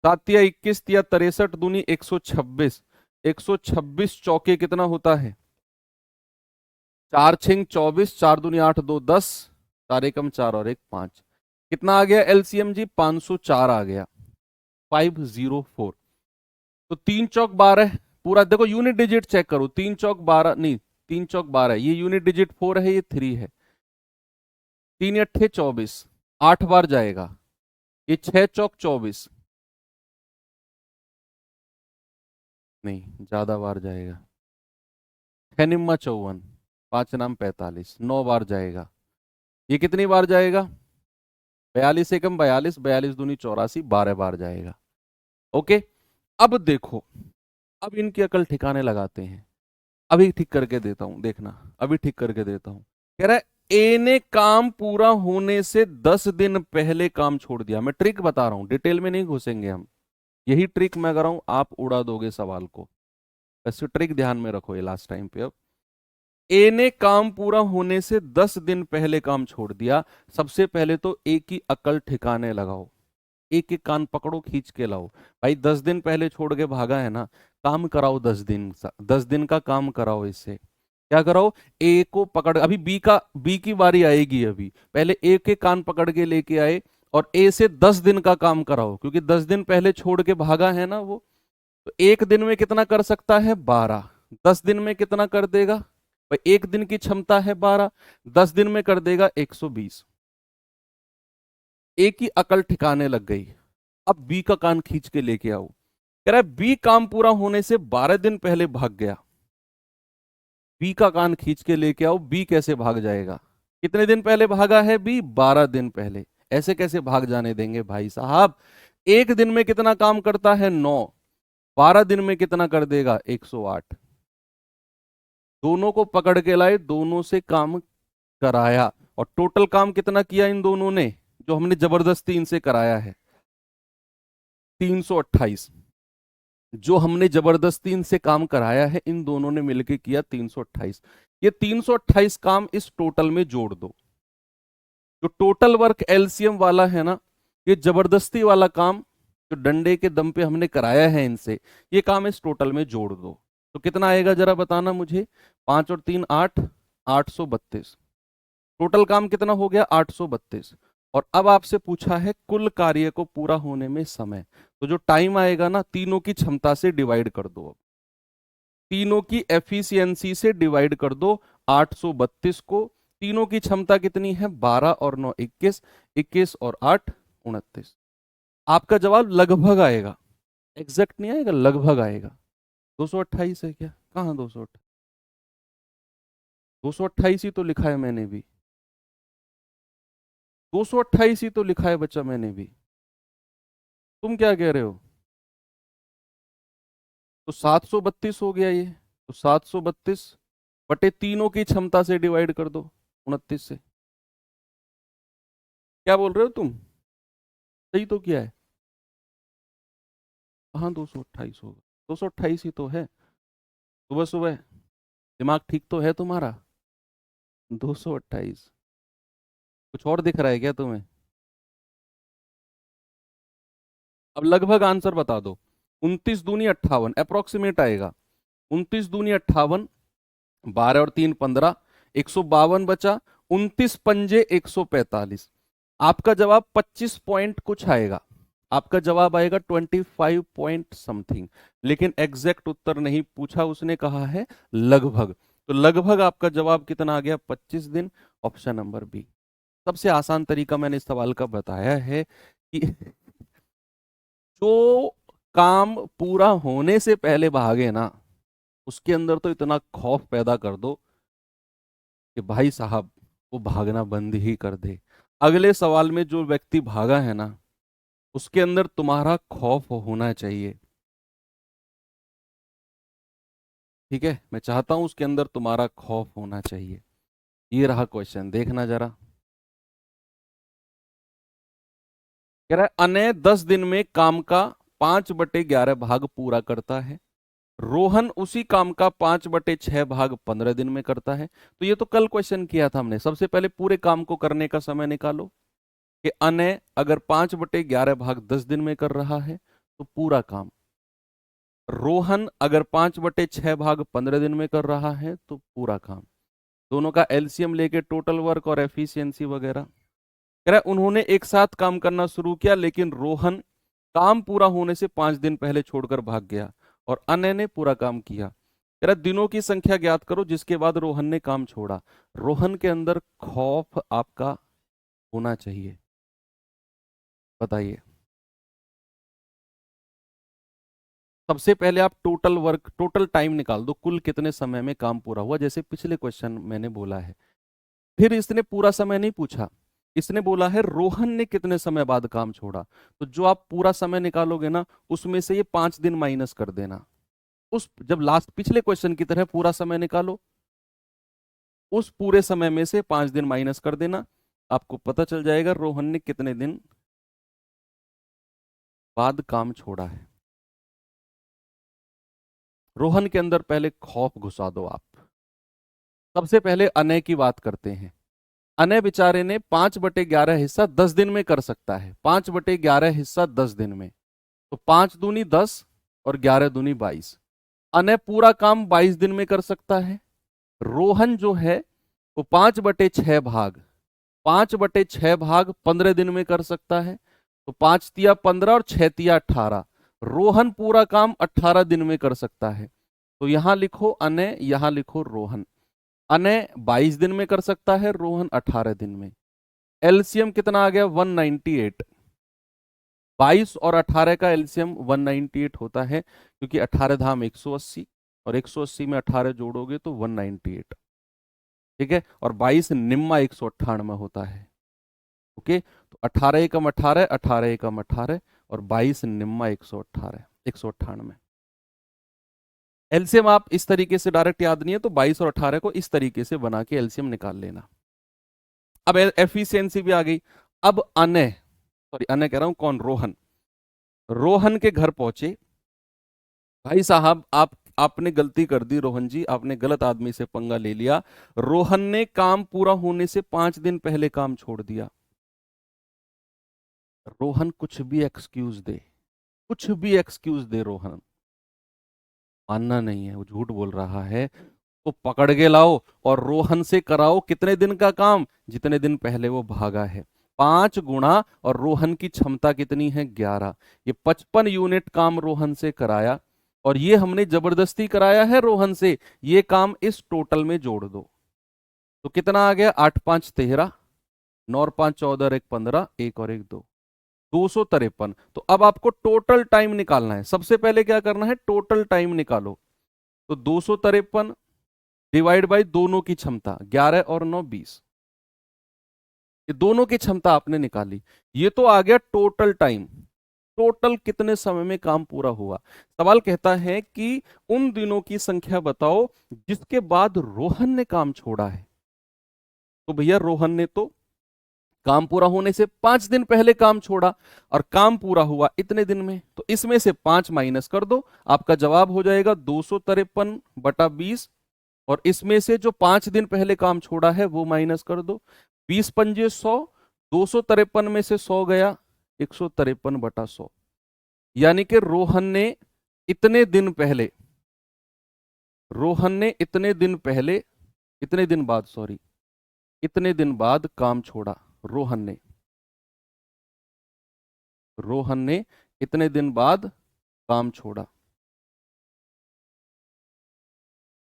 7 तिया 21 तिया 63 दूनी 126, 126 चौके कितना होता है? 4 छिंग 24, 4 दूनी 8 2 10, 4 एकम 4 और 1 5। कितना आ गया एलसीएम जी? 504 आ गया, 504। तो 3 चौक 12 पूरा, देखो यूनिट डिजिट चेक करो, 3 चौक 12 नहीं, 3 चौक 12, ये यूनिट डिजिट 4 है, ये 3 है। 3 अट्ठे 24, 8 बार जाएगा। ये 6 चौक 24, नहीं ज्यादा बार जाएगा। 6 निम्मा 54, 5 नाम 45, 9 बार जाएगा। ये कितनी बार जाएगा? 42 एकम 42, 42 दूनी 84, 12 बार जाएगा। ओके, अब देखो, अब इनकी अकल ठिकाने लगाते हैं। अभी ठीक करके देता हूं, देखना, अभी ठीक करके देता हूं। कह रहा है ए ने काम पूरा होने से 10 दिन पहले काम छोड़ दिया। मैं ट्रिक बता रहा हूं, डिटेल में नहीं घुसेंगे हम, यही ट्रिक मैं कर रहा हूं, आप उड़ा दोगे सवाल को। वैसे ट्रिक ध्यान में रखो, ये लास्ट टाइम पे। अब ए ने काम पूरा होने से 10 दिन पहले काम छोड़ दिया। सबसे पहले तो ए की अकल ठिकाने लगाओ, एक एक कान पकड़ो, खींच के लाओ। भाई 10 दिन पहले छोड़ के भागा है ना, काम कराओ 10 दिन, 10 दिन का काम कराओ इससे। क्या कराओ? ए को पकड़, अभी बी की बारी आएगी, अभी पहले ए के कान पकड़ के लेके आए और ए से 10 दिन का काम कराओ, क्योंकि 10 दिन पहले छोड़ के भागा है ना वो। तो एक दिन में कितना कर सकता है? 12। 10 दिन में कितना कर देगा भाई? एक दिन की क्षमता है 12, 10 दिन में कर देगा 120। ए की अकल ठिकाने लग गई। अब बी का कान खींच के लेके आओ। कह रहा है बी काम पूरा होने से 12 दिन पहले भाग गया। बी का कान खींच के लेके आओ, बी कैसे भाग जाएगा? कितने दिन पहले भागा है बी? 12 दिन पहले। ऐसे कैसे भाग जाने देंगे भाई साहब? एक दिन में कितना काम करता है? 9। 12 दिन में कितना कर देगा? 108। दोनों को पकड़ के लाए, दोनों से काम कराया। और टोटल काम कितना किया इन दोनों ने, जो हमने जबरदस्ती इनसे कराया है, 328। जो हमने जबरदस्ती इनसे काम कराया है इन दोनों ने मिलकर किया 328। ये 328 काम इस टोटल में जोड़ दो। जो टोटल वर्क एलसीएम वाला है ना, ये जबरदस्ती वाला काम जो डंडे के दम पे हमने कराया है इनसे, ये काम इस टोटल में जोड़ दो। तो कितना आएगा जरा बताना मुझे। 5 और 3 8, 832। टोटल काम कितना हो गया, 832। और अब आपसे पूछा है कुल कार्य को पूरा होने में समय, तो जो टाइम आएगा ना, तीनों की क्षमता से डिवाइड कर दो। अब तीनों की एफिशिएंसी से डिवाइड कर दो 832 को। तीनों की क्षमता कितनी है, 12 और 9 21, 21 और 8 29। आपका जवाब लगभग आएगा, एग्जैक्ट नहीं आएगा, लगभग आएगा। 228 है क्या, कहाँ 228? 228 ही तो लिखा है मैंने भी, 228 ही तो लिखा है बच्चा मैंने भी। तुम क्या कह रहे हो? तो 732 हो गया ये। तो 732 बटे तीनों की क्षमता से डिवाइड कर दो 29 से। क्या बोल रहे हो तुम? सही तो किया है। हाँ 228 होगा, 228 ही तो है। सुबह सुबह दिमाग ठीक तो है तुम्हारा। 228, कुछ और दिख रहा है क्या तुम्हें? अब लगभग आंसर बता दो। 29 दूनी 58, अप्रोक्सीमेट आएगा। 29 दूनी 58, 12 और 3 15, 152 बचा। 29 पंजे 145। आपका जवाब 25 पॉइंट कुछ आएगा। आपका जवाब आएगा 25 पॉइंट समथिंग। लेकिन एग्जैक्ट उत्तर नहीं पूछा उसने, कहा है लगभग। तो लगभग आपका जवाब कितना आ गया, 25 दिन। Option number B. सबसे आसान तरीका मैंने इस सवाल का बताया है कि जो काम पूरा होने से पहले भागे ना, उसके अंदर तो इतना खौफ पैदा कर दो कि भाई साहब वो भागना बंद ही कर दे। अगले सवाल में जो व्यक्ति भागा है ना, उसके अंदर तुम्हारा खौफ होना चाहिए। ठीक है, मैं चाहता हूं उसके अंदर तुम्हारा खौफ होना चाहिए। ये रहा क्वेश्चन, देखना जरा। कह रहा है अनय 10 दिन में काम का 5/11 भाग पूरा करता है। रोहन उसी काम का 5/6 भाग 15 दिन में करता है। तो ये तो कल क्वेश्चन किया था हमने। सबसे पहले पूरे काम को करने का समय निकालो कि अनय अगर 5/11 भाग 10 दिन में कर रहा है तो पूरा काम। रोहन अगर 5/6 भाग 15 दिन में कर रहा है तो पूरा काम। दोनों का एलसीएम लेके टोटल वर्क और एफिशिएंसी वगैरह। कह रहा है उन्होंने एक साथ काम करना शुरू किया, लेकिन रोहन काम पूरा होने से 5 दिन पहले छोड़कर भाग गया और अनय ने पूरा काम किया। कह रहा है दिनों की संख्या ज्ञात करो जिसके बाद रोहन ने काम छोड़ा। रोहन के अंदर खौफ आपका होना चाहिए, बताइए। सबसे पहले आप टोटल वर्क, टोटल टाइम निकाल दो, कुल कितने समय में काम पूरा हुआ, जैसे पिछले क्वेश्चन मैंने बोला है। फिर इसने पूरा समय नहीं पूछा, इसने बोला है रोहन ने कितने समय बाद काम छोड़ा। तो जो आप पूरा समय निकालोगे ना, उसमें से ये 5 दिन माइनस कर देना। उस जब लास्ट पिछले क्वेश्चन की तरह पूरा समय निकालो, उस पूरे समय में से 5 दिन माइनस कर देना। आपको पता चल जाएगा रोहन ने कितने दिन बाद काम छोड़ा है। रोहन के अंदर पहले खौफ घुसा दो आप। सबसे पहले अनय की बात करते हैं। अनय बेचारे ने 5/11 हिस्सा 10 दिन में कर सकता है। 5/11 हिस्सा 10 दिन में, तो 5 दूनी 10 और 11 दूनी 22। अनय पूरा काम 22 दिन में कर सकता है। रोहन जो है वो 5/6 भाग, 5/6 भाग 15 दिन में कर सकता है। तो 5 तिया 15 और 6 तिया 18। रोहन पूरा काम 18 दिन में कर सकता है। तो यहां लिखो अनय, यहां लिखो रोहन। अनय 22 दिन में कर सकता है, रोहन 18 दिन में। एलसीएम कितना आ गया, 198। 22 और 18 का एलसीएम 198 होता है, क्योंकि 18 धाम 180 और 180 में 18 जोड़ोगे तो 198। ठीक है, और 22 निम्मा 198 होता है। ओके, तो 18 एकम 18, 18 एकम 18 और 22 निम्मा 118, 198। एलसीएम आप इस तरीके से डायरेक्ट याद नहीं है तो 22 और 18 को इस तरीके से बना के एलसीएम निकाल लेना। अब एफिशिएंसी भी आ गई। अब अनय कह रहा हूं कौन, रोहन, रोहन के घर पहुंचे। भाई साहब आपने गलती कर दी रोहन जी, आपने गलत आदमी से पंगा ले लिया। रोहन ने काम पूरा होने से 5 दिन पहले काम छोड़ दिया। रोहन कुछ भी एक्सक्यूज दे, कुछ भी एक्सक्यूज दे, रोहन मानना नहीं है, वो झूठ बोल रहा है, तो पकड़ के लाओ और रोहन से कराओ कितने दिन का काम, जितने दिन पहले वो भागा है। 5 गुणा, और रोहन की क्षमता कितनी है, 11। ये 55 यूनिट काम रोहन से कराया, और ये हमने जबरदस्ती कराया है रोहन से। ये काम इस टोटल में जोड़ दो तो कितना आ गया, 8 5 13, 9 और 5 14 और 1 15, 1 और 1 2, 253। तो अब आपको टोटल टाइम निकालना है। सबसे पहले क्या करना है, टोटल टाइम निकालो। तो 253 डिवाइड बाई दोनों की क्षमता, 11 और 9 20, ये दोनों की क्षमता आपने निकाली। ये तो आ गया टोटल टाइम, टोटल कितने समय में काम पूरा हुआ। सवाल कहता है कि उन दिनों की संख्या बताओ जिसके बाद रोहन ने काम छोड़ा है। तो भैया रोहन ने तो काम पूरा होने से 5 दिन पहले काम छोड़ा, और काम पूरा हुआ इतने दिन में, तो इसमें से 5 माइनस कर दो, आपका जवाब हो जाएगा 253/20। और इसमें से जो 5 दिन पहले काम छोड़ा है वो माइनस कर दो, 20 पंजे 100, 253 में से 100 गया, 153/100। यानी कि रोहन ने इतने दिन पहले, रोहन ने इतने दिन पहले, इतने दिन बाद, सॉरी, इतने दिन बाद काम छोड़ा। रोहन ने, रोहन ने इतने दिन बाद काम छोड़ा,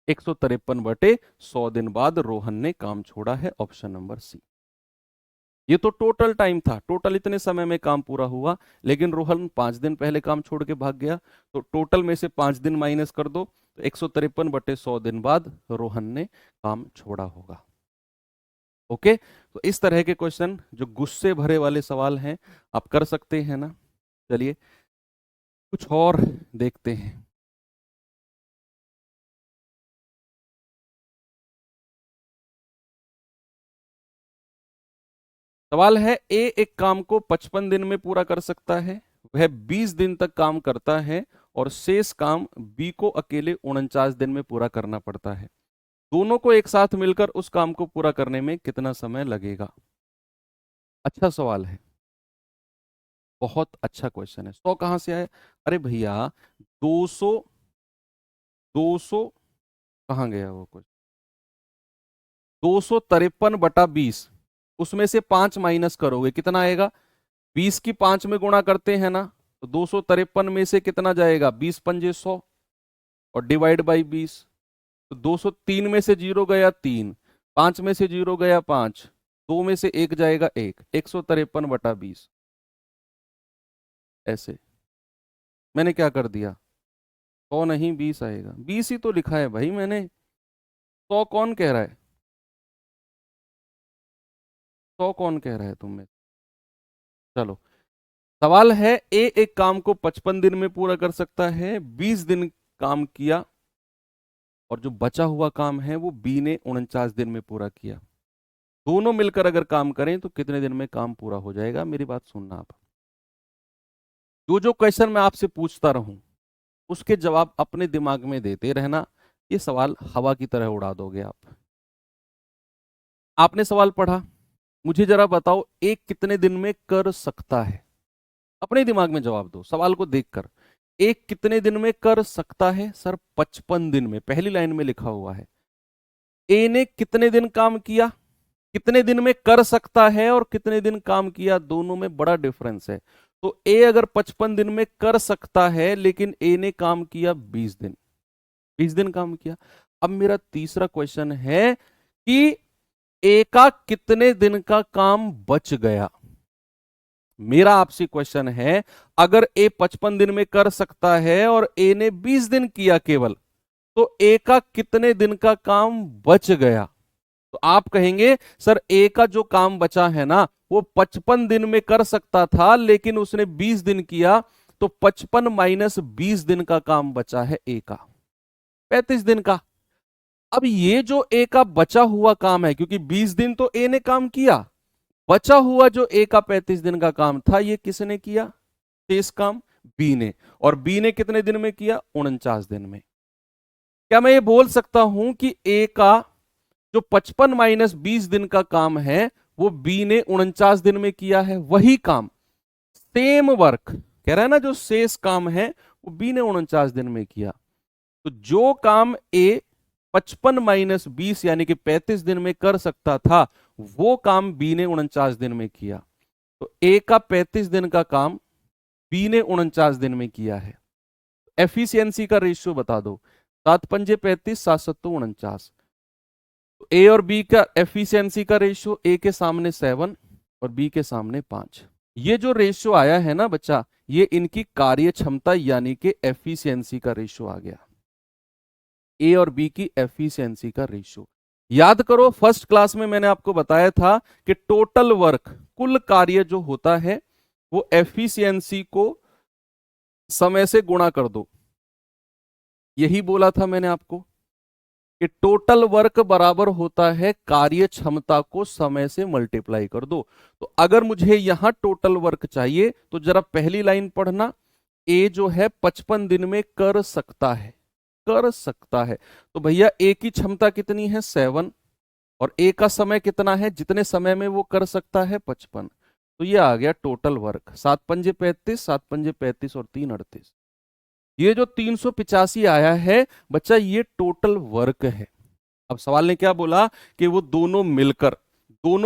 153/100 दिन बाद रोहन ने काम छोड़ा है, ऑप्शन नंबर सी। ये तो टोटल टाइम था, टोटल इतने समय में काम पूरा हुआ, लेकिन रोहन 5 दिन पहले काम छोड़ के भाग गया, तो टोटल में से 5 दिन माइनस कर दो, तो 153/100 दिन बाद रोहन ने काम छोड़ा होगा। ओके, तो इस तरह के क्वेश्चन जो गुस्से भरे वाले सवाल हैं आप कर सकते हैं ना। चलिए कुछ और देखते हैं। सवाल है, ए एक काम को 55 दिन में पूरा कर सकता है, वह 20 दिन तक काम करता है, और शेष काम बी को अकेले 49 दिन में पूरा करना पड़ता है। दोनों को एक साथ मिलकर उस काम को पूरा करने में कितना समय लगेगा। अच्छा सवाल है, बहुत अच्छा क्वेश्चन है। 100 कहां से आया, अरे भैया 200, 200 कहां गया वो कुछ, 253/20, उसमें से 5 माइनस करोगे कितना आएगा, 20 की 5 में गुणा करते हैं ना, तो 253 में से कितना जाएगा, 20 पंजे 100, और डिवाइड बाई 20, तो 203 में से 0 गया 3, 5 में से 0 गया 5, 2 में से 1 जाएगा 1, 153/20। ऐसे मैंने क्या कर दिया, 100 नहीं 20 आएगा, 20 ही तो लिखा है भाई मैंने, 100 कौन कह रहा है, 100 कौन कह रहा है तुम में। चलो, सवाल है, ए एक काम को 55 दिन में पूरा कर सकता है, 20 दिन काम किया, और जो बचा हुआ काम है वो बी ने 49 दिन में पूरा किया। दोनों मिलकर अगर काम करें तो कितने दिन में काम पूरा हो जाएगा। मेरी बात सुनना आप, जो जो क्वेश्चन मैं आपसे पूछता रहूं उसके जवाब अपने दिमाग में देते रहना, ये सवाल हवा की तरह उड़ा दोगे आप। आपने सवाल पढ़ा, मुझे जरा बताओ एक कितने दिन में कर सकता है, अपने दिमाग में जवाब दो सवाल को देखकर। एक कितने दिन में कर सकता है, सर 55 दिन में, पहली लाइन में लिखा हुआ है। ए ने कितने दिन काम किया, कितने दिन में कर सकता है और कितने दिन काम किया, दोनों में बड़ा डिफरेंस है। तो ए अगर 55 दिन में कर सकता है, लेकिन ए ने काम किया 20 दिन, 20 दिन काम किया। अब मेरा तीसरा क्वेश्चन है कि ए का कितने दिन का काम बच गया। मेरा आपसे क्वेश्चन है, अगर ए 55 दिन में कर सकता है और ए ने 20 दिन किया केवल, तो ए का कितने दिन का काम बच गया। तो आप कहेंगे सर ए का जो काम बचा है ना वो 55 दिन में कर सकता था लेकिन उसने 20 दिन किया, तो 55 माइनस 20 दिन का काम बचा है ए का, 35 दिन का। अब ये जो ए का बचा हुआ काम है, क्योंकि 20 दिन तो ए ने काम किया, बचा हुआ जो ए का 35 दिन का काम था ये किसने किया? शेष काम बी ने। और बी ने कितने दिन में किया? 49 दिन में। क्या मैं ये बोल सकता हूं कि ए का जो 55 माइनस 20 दिन का काम है वो बी ने 49 दिन में किया है? वही काम, सेम वर्क कह रहा है ना, जो शेष काम है वो बी ने 49 दिन में किया। तो जो काम ए 55 माइनस 20 यानी कि 35 दिन में कर सकता था वो काम बी ने 49 दिन में किया। तो ए का 35 दिन का काम बी ने 49 दिन में किया है। एफिशिएंसी का रेशियो बता दो। 7 पंजे 35, 7 सत्तू 49। तो ए और बी का एफिशिएंसी का रेशियो, ए के सामने 7 और बी के सामने 5। ये जो रेशियो आया है ना बच्चा, ये इनकी कार्य क्षमता यानी कि एफिशिएंसी का रेशियो आ गया। ए और बी की एफिशिएंसी का रेशियो याद करो, फर्स्ट क्लास में मैंने आपको बताया था कि टोटल वर्क, कुल कार्य जो होता है वो एफिशिएंसी को समय से गुणा कर दो। यही बोला था मैंने आपको कि टोटल वर्क बराबर होता है कार्य क्षमता को समय से मल्टीप्लाई कर दो। तो अगर मुझे यहां टोटल वर्क चाहिए तो जरा पहली लाइन पढ़ना, ए जो है 55 दिन में कर सकता है, कर सकता है। तो भैया ए की क्षमता कितनी है? 7। और ए का समय कितना है? जितने समय में वो कर सकता है 55। तो ये आ गया टोटल वर्क। 7 पंजे 35, 7 पंजे 35 और 3 38। ये जो 385 आया है बच्चा, ये टोटल वर्क है। अब सवाल ने क्या बोला कि वो दोनों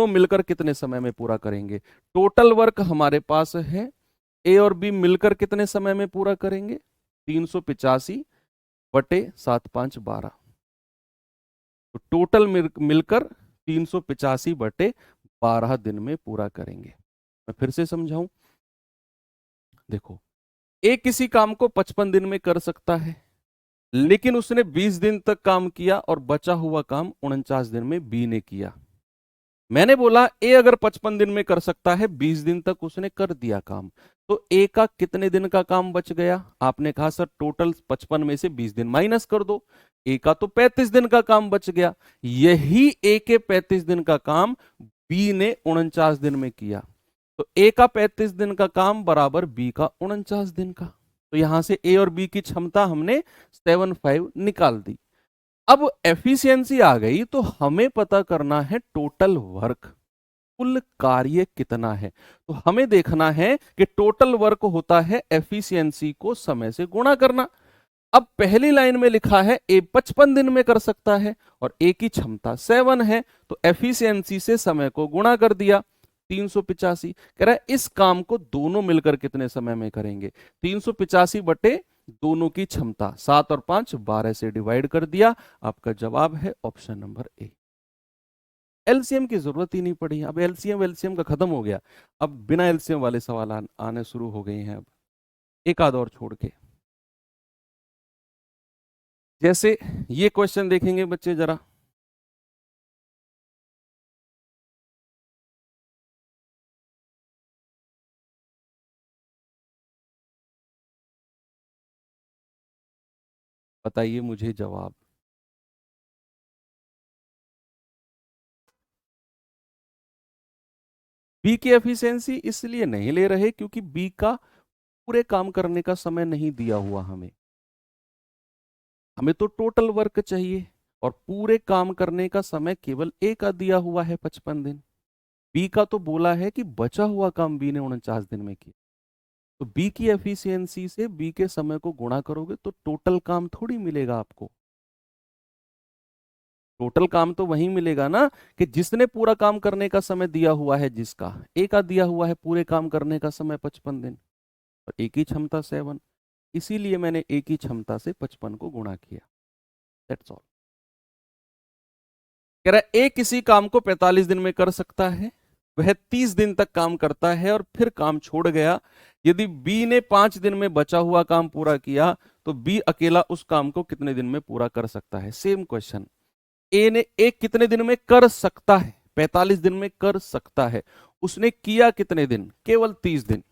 मिलकर कितने समय में पूरा करेंगे। टोटल वर्क हमारे पास है, ए और बी मिलकर कितने समय में पूरा करेंगे? 385 बटे 7 5 12। तो टोटल मिलकर 385 बटे 12 दिन में पूरा करेंगे। मैं फिर से समझाऊं, देखो, ए किसी काम को 55 दिन में कर सकता है, लेकिन उसने 20 दिन तक काम किया और बचा हुआ काम 49 दिन में बी ने किया। मैंने बोला ए अगर 55 दिन में कर सकता है, 20 दिन तक उसने कर दिया काम, तो ए का कितने दिन का काम बच गया? आपने कहा सर टोटल 55 में से 20 दिन माइनस कर दो, ए का तो 35 दिन का काम बच गया। यही ए के 35 दिन का काम बी ने 49 दिन में किया। तो ए का 35 दिन का काम बराबर बी का 49 दिन का। तो यहां से ए और बी की क्षमता हमने 75 निकाल दी। अब एफिशिएंसी आ गई तो हमें पता करना है टोटल वर्क, कुल कार्य कितना है। तो हमें देखना है कि टोटल वर्क होता है एफिशिएंसी को समय से गुणा करना। अब पहली लाइन में लिखा है ए 55 दिन में कर सकता है और ए की क्षमता 7 है, तो एफिशिएंसी से समय को गुणा कर दिया। 385 कह रहा है इस काम को दोनों मिलकर कितने समय में करेंगे? 385 बटे दोनों की क्षमता, 7 और 5 12 से डिवाइड कर दिया। आपका जवाब है ऑप्शन नंबर ए। एलसीएम की जरूरत ही नहीं पड़ी। अब एलसीएम का खत्म हो गया, अब बिना एलसीएम वाले सवाल आने शुरू हो गए हैं। अब एक आध और छोड़ के, जैसे ये क्वेश्चन देखेंगे बच्चे जरा, बताइए मुझे जवाब। बी की एफिशिएंसी इसलिए नहीं ले रहे क्योंकि बी का पूरे काम करने का समय नहीं दिया हुआ। हमें तो टोटल वर्क चाहिए और पूरे काम करने का समय केवल ए का दिया हुआ है 55 दिन। बी का तो बोला है कि बचा हुआ काम बी ने 49 दिन में किया। तो बी की एफिशिएंसी से बी के समय को गुणा करोगे तो टोटल काम थोड़ी मिलेगा आपको। टोटल काम तो वही मिलेगा ना कि जिसने पूरा काम करने का समय दिया हुआ है, जिसका ए का दिया हुआ है पूरे काम करने का समय 55 दिन और ए की क्षमता 7। इसीलिए मैंने ए की क्षमता से 55 को गुणा किया। That's all. कह रहा है ए किसी काम को 45 दिन में कर सकता है, वह 30 दिन तक काम करता है और फिर काम छोड़ गया। यदि बी ने 5 दिन में बचा हुआ काम पूरा किया तो बी अकेला उस काम को कितने दिन में पूरा कर सकता है? Same question. ए ने एक कितने दिन में कर सकता है? 45 दिन में कर सकता है। उसने किया कितने दिन? केवल 30 दिन।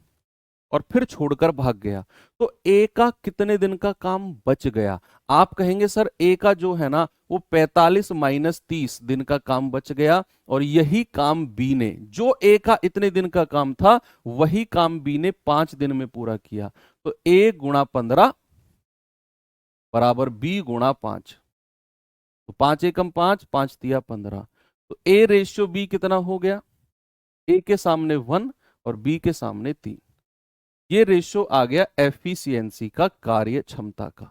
और फिर छोड़कर भाग गया, तो ए का कितने दिन का काम बच गया? आप कहेंगे सर ए का जो है ना वो 45 - 30 दिन का काम बच गया, और यही काम बी ने, जो ए का इतने दिन का काम था वही काम बी ने 5 दिन में पूरा किया। तो ए गुणा 15 बराबर बी गुणा 5। तो 5 एकम 5, 5 तिया 15। तो ए रेशियो बी कितना हो गया? ए के सामने 1 और बी के सामने 3। ये रेशियो आ गया एफिशिएंसी का, कार्य क्षमता का।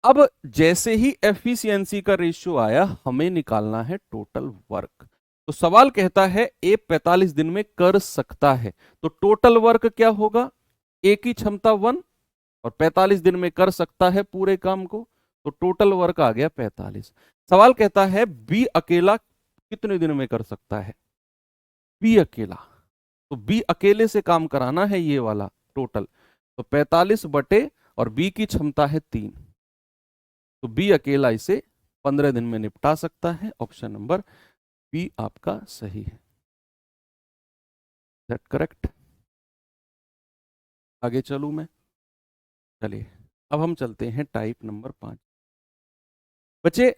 अब जैसे ही एफिशिएंसी का रेशियो आया, हमें निकालना है टोटल वर्क। तो सवाल कहता है ए 45 दिन में कर सकता है, तो टोटल वर्क क्या होगा? ए की क्षमता 1 और 45 दिन में कर सकता है पूरे काम को, तो टोटल वर्क आ गया 45। सवाल कहता है बी अकेला कितने दिन में कर सकता है? बी अकेला, तो बी अकेले से काम कराना है ये वाला टोटल, तो 45 बटे, और बी की क्षमता है 3, तो बी अकेला इसे 15 दिन में निपटा सकता है। ऑप्शन नंबर बी आपका सही है। That correct? आगे चलूं मैं? चलिए अब हम चलते हैं टाइप नंबर 5। बच्चे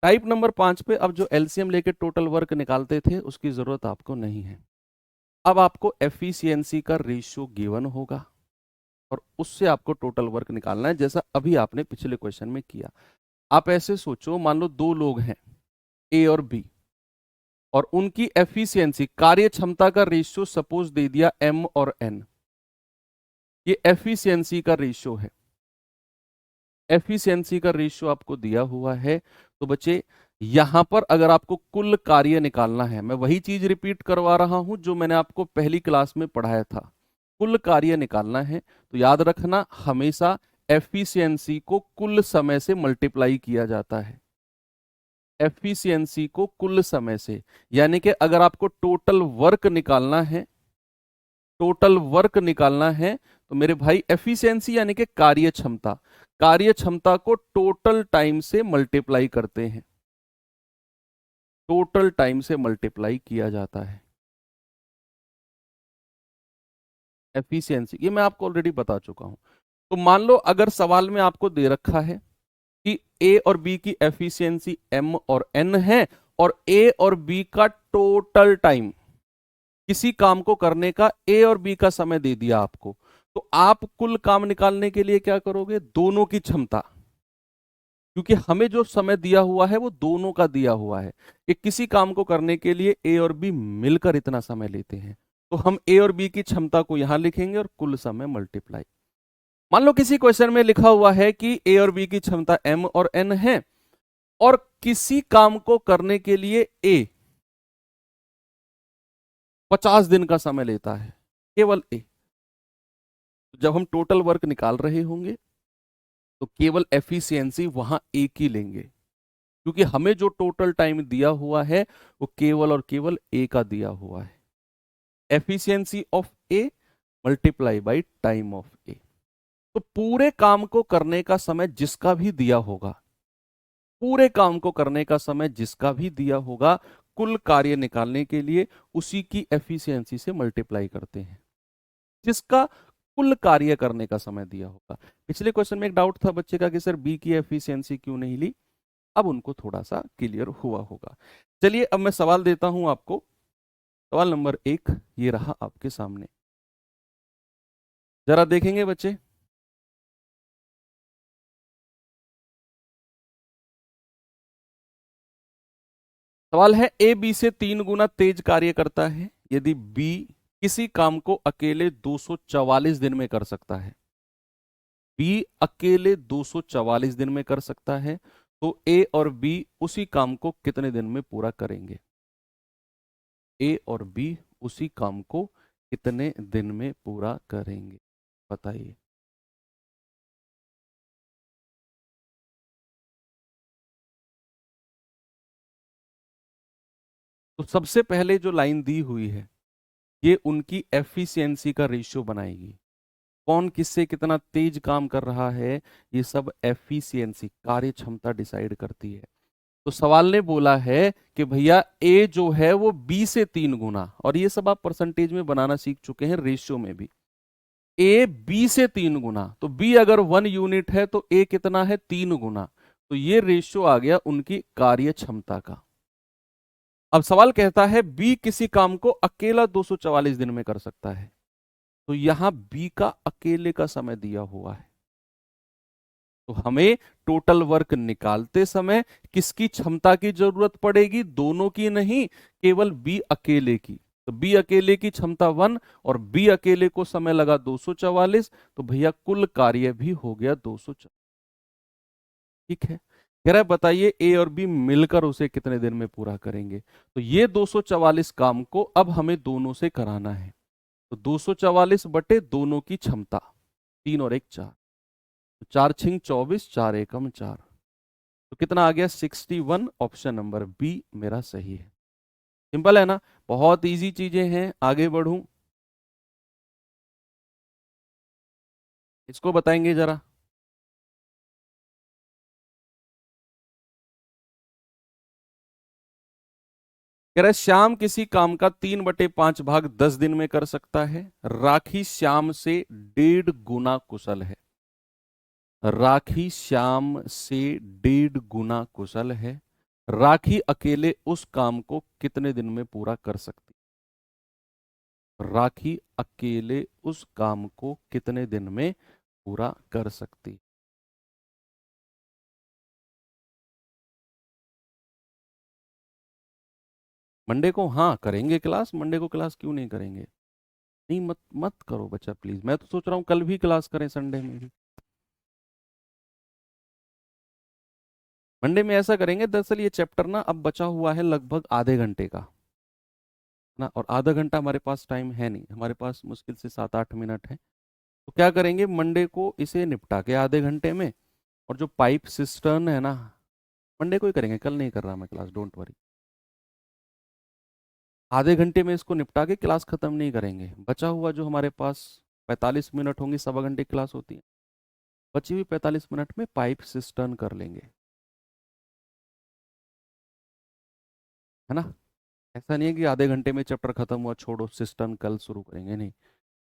टाइप नंबर 5 पे अब जो एलसीएम लेके टोटल वर्क निकालते थे उसकी जरूरत आपको नहीं है। अब आपको एफिशिएंसी का रेशियो गिवन होगा और उससे आपको टोटल वर्क निकालना है, जैसा अभी आपने पिछले क्वेश्चन में किया। आप ऐसे सोचो, मान लो 2 लोग हैं ए और बी, और उनकी एफिशिएंसी, कार्य क्षमता का रेशियो सपोज दे दिया एम और एन। ये एफिशिएंसी का रेशियो है, एफिशिएंसी का रेशियो आपको दिया हुआ है। तो बच्चे यहां पर अगर आपको कुल कार्य निकालना है, मैं वही चीज रिपीट करवा रहा हूं जो मैंने आपको पहली क्लास में पढ़ाया था, कुल कार्य निकालना है तो याद रखना हमेशा एफिशिएंसी को कुल समय से मल्टीप्लाई किया जाता है। एफिशिएंसी को कुल समय से, यानी कि अगर आपको टोटल वर्क निकालना है, टोटल वर्क निकालना है तो मेरे भाई एफिशिएंसी यानी कि कार्य क्षमता, कार्य क्षमता को टोटल टाइम से मल्टीप्लाई करते हैं, टोटल टाइम से मल्टीप्लाई किया जाता है एफिशिएंसी। ये मैं आपको ऑलरेडी बता चुका हूं। तो मान लो अगर सवाल में आपको दे रखा है कि ए और बी की एफिशिएंसी एम और एन है, और ए और बी का टोटल टाइम, किसी काम को करने का ए और बी का समय दे दिया आपको, तो आप कुल काम निकालने के लिए क्या करोगे? दोनों की क्षमता, क्योंकि हमें जो समय दिया हुआ है वो दोनों का दिया हुआ है कि किसी काम को करने के लिए ए और बी मिलकर इतना समय लेते हैं, तो हम ए और बी की क्षमता को यहां लिखेंगे और कुल समय मल्टीप्लाई। मान लो किसी क्वेश्चन में लिखा हुआ है कि ए और बी की क्षमता एम और एन है, और किसी काम को करने के लिए ए 50 दिन का समय लेता है, केवल ए। जब हम टोटल वर्क निकाल रहे होंगे तो केवल एफिशिएंसी वहां ए की लेंगे, क्योंकि हमें जो टोटल टाइम दिया हुआ है वो केवल और केवल ए का दिया हुआ है। Efficiency of a multiply by time of a. तो पूरे काम को करने का समय जिसका भी दिया होगा, पूरे काम को करने का समय जिसका भी दिया होगा, कुल कार्य निकालने के लिए उसी की एफिशिएंसी से मल्टीप्लाई करते हैं, जिसका कुल कार्य करने का समय दिया होगा। पिछले क्वेश्चन में एक डाउट था बच्चे का कि सर बी की एफिशिएंसी क्यों नहीं ली, अब उनको थोड़ा सा क्लियर हुआ होगा। चलिए अब मैं सवाल देता हूं आपको। सवाल नंबर 1 ये रहा आपके सामने, जरा देखेंगे बच्चे। सवाल है ए बी से 3 गुना तेज कार्य करता है यदि बी किसी काम को अकेले 244 दिन में कर सकता है। बी अकेले 244 दिन में कर सकता है, तो ए और बी उसी काम को कितने दिन में पूरा करेंगे? ए और बी उसी काम को कितने दिन में पूरा करेंगे, बताइए। तो सबसे पहले जो लाइन दी हुई है ये उनकी एफिशिएंसी का रेशियो बनाएगी। कौन किससे कितना तेज काम कर रहा है, ये सब एफिशिएंसी, कार्य क्षमता डिसाइड करती है। तो सवाल ने बोला है कि भैया ए जो है वो बी से 3 गुना, और ये सब आप परसेंटेज में बनाना सीख चुके हैं, रेशियो में भी। ए बी से 3 गुना, तो बी अगर 1 यूनिट है तो ए कितना है, 3 गुना। तो ये रेशियो आ गया उनकी कार्य क्षमता का। अब सवाल कहता है बी किसी काम को अकेला 244 दिन में कर सकता है, तो यहां बी का अकेले का समय दिया हुआ है। तो हमें टोटल वर्क निकालते समय किसकी क्षमता की जरूरत पड़ेगी, दोनों की नहीं, केवल बी अकेले की। तो बी अकेले की क्षमता 1 और बी अकेले को समय लगा 244, तो भैया कुल कार्य भी हो गया 244। ठीक है, कह रहा है बताइए ए और बी मिलकर उसे कितने दिन में पूरा करेंगे। तो ये 244 काम को अब हमें दोनों से कराना है। तो 244 बटे दोनों की क्षमता, 3 और 1 4, तो 4 छिंग 24, 4 एकम 4, तो कितना आ गया 61। ऑप्शन नंबर बी मेरा सही है। सिंपल है ना, बहुत इजी चीजें हैं। आगे बढ़ूं, इसको बताएंगे जरा। कह रहा है श्याम किसी काम का 3/5 भाग 10 दिन में कर सकता है, राखी श्याम से 1.5 गुना कुशल है। राखी श्याम से 1.5 गुना कुशल है, राखी अकेले उस काम को कितने दिन में पूरा कर सकती। राखी अकेले उस काम को कितने दिन में पूरा कर सकती। मंडे को हाँ करेंगे क्लास, मंडे को क्लास क्यों नहीं करेंगे। नहीं मत मत करो बच्चा प्लीज, मैं तो सोच रहा हूँ कल भी क्लास करें, संडे में भी। मंडे में ऐसा करेंगे, दरअसल ये चैप्टर ना अब बचा हुआ है लगभग आधे घंटे का ना, और आधा घंटा हमारे पास टाइम है नहीं, हमारे पास मुश्किल से 7-8 मिनट है। तो क्या करेंगे, मंडे को इसे निपटा के आधे घंटे में, और जो पाइप सिस्टर्न है ना, मंडे को ही करेंगे, कल नहीं कर रहा मैं क्लास, डोंट वरी। आधे घंटे में इसको निपटा के क्लास खत्म नहीं करेंगे। बचा हुआ जो हमारे पास 45 मिनट होंगी, सवा घंटे की क्लास होती है, बची हुई 45 मिनट में पाइप सिस्टर्न कर लेंगे, है ना। ऐसा नहीं है कि आधे घंटे में चैप्टर खत्म हुआ छोड़ो सिस्टर्न कल शुरू करेंगे, नहीं।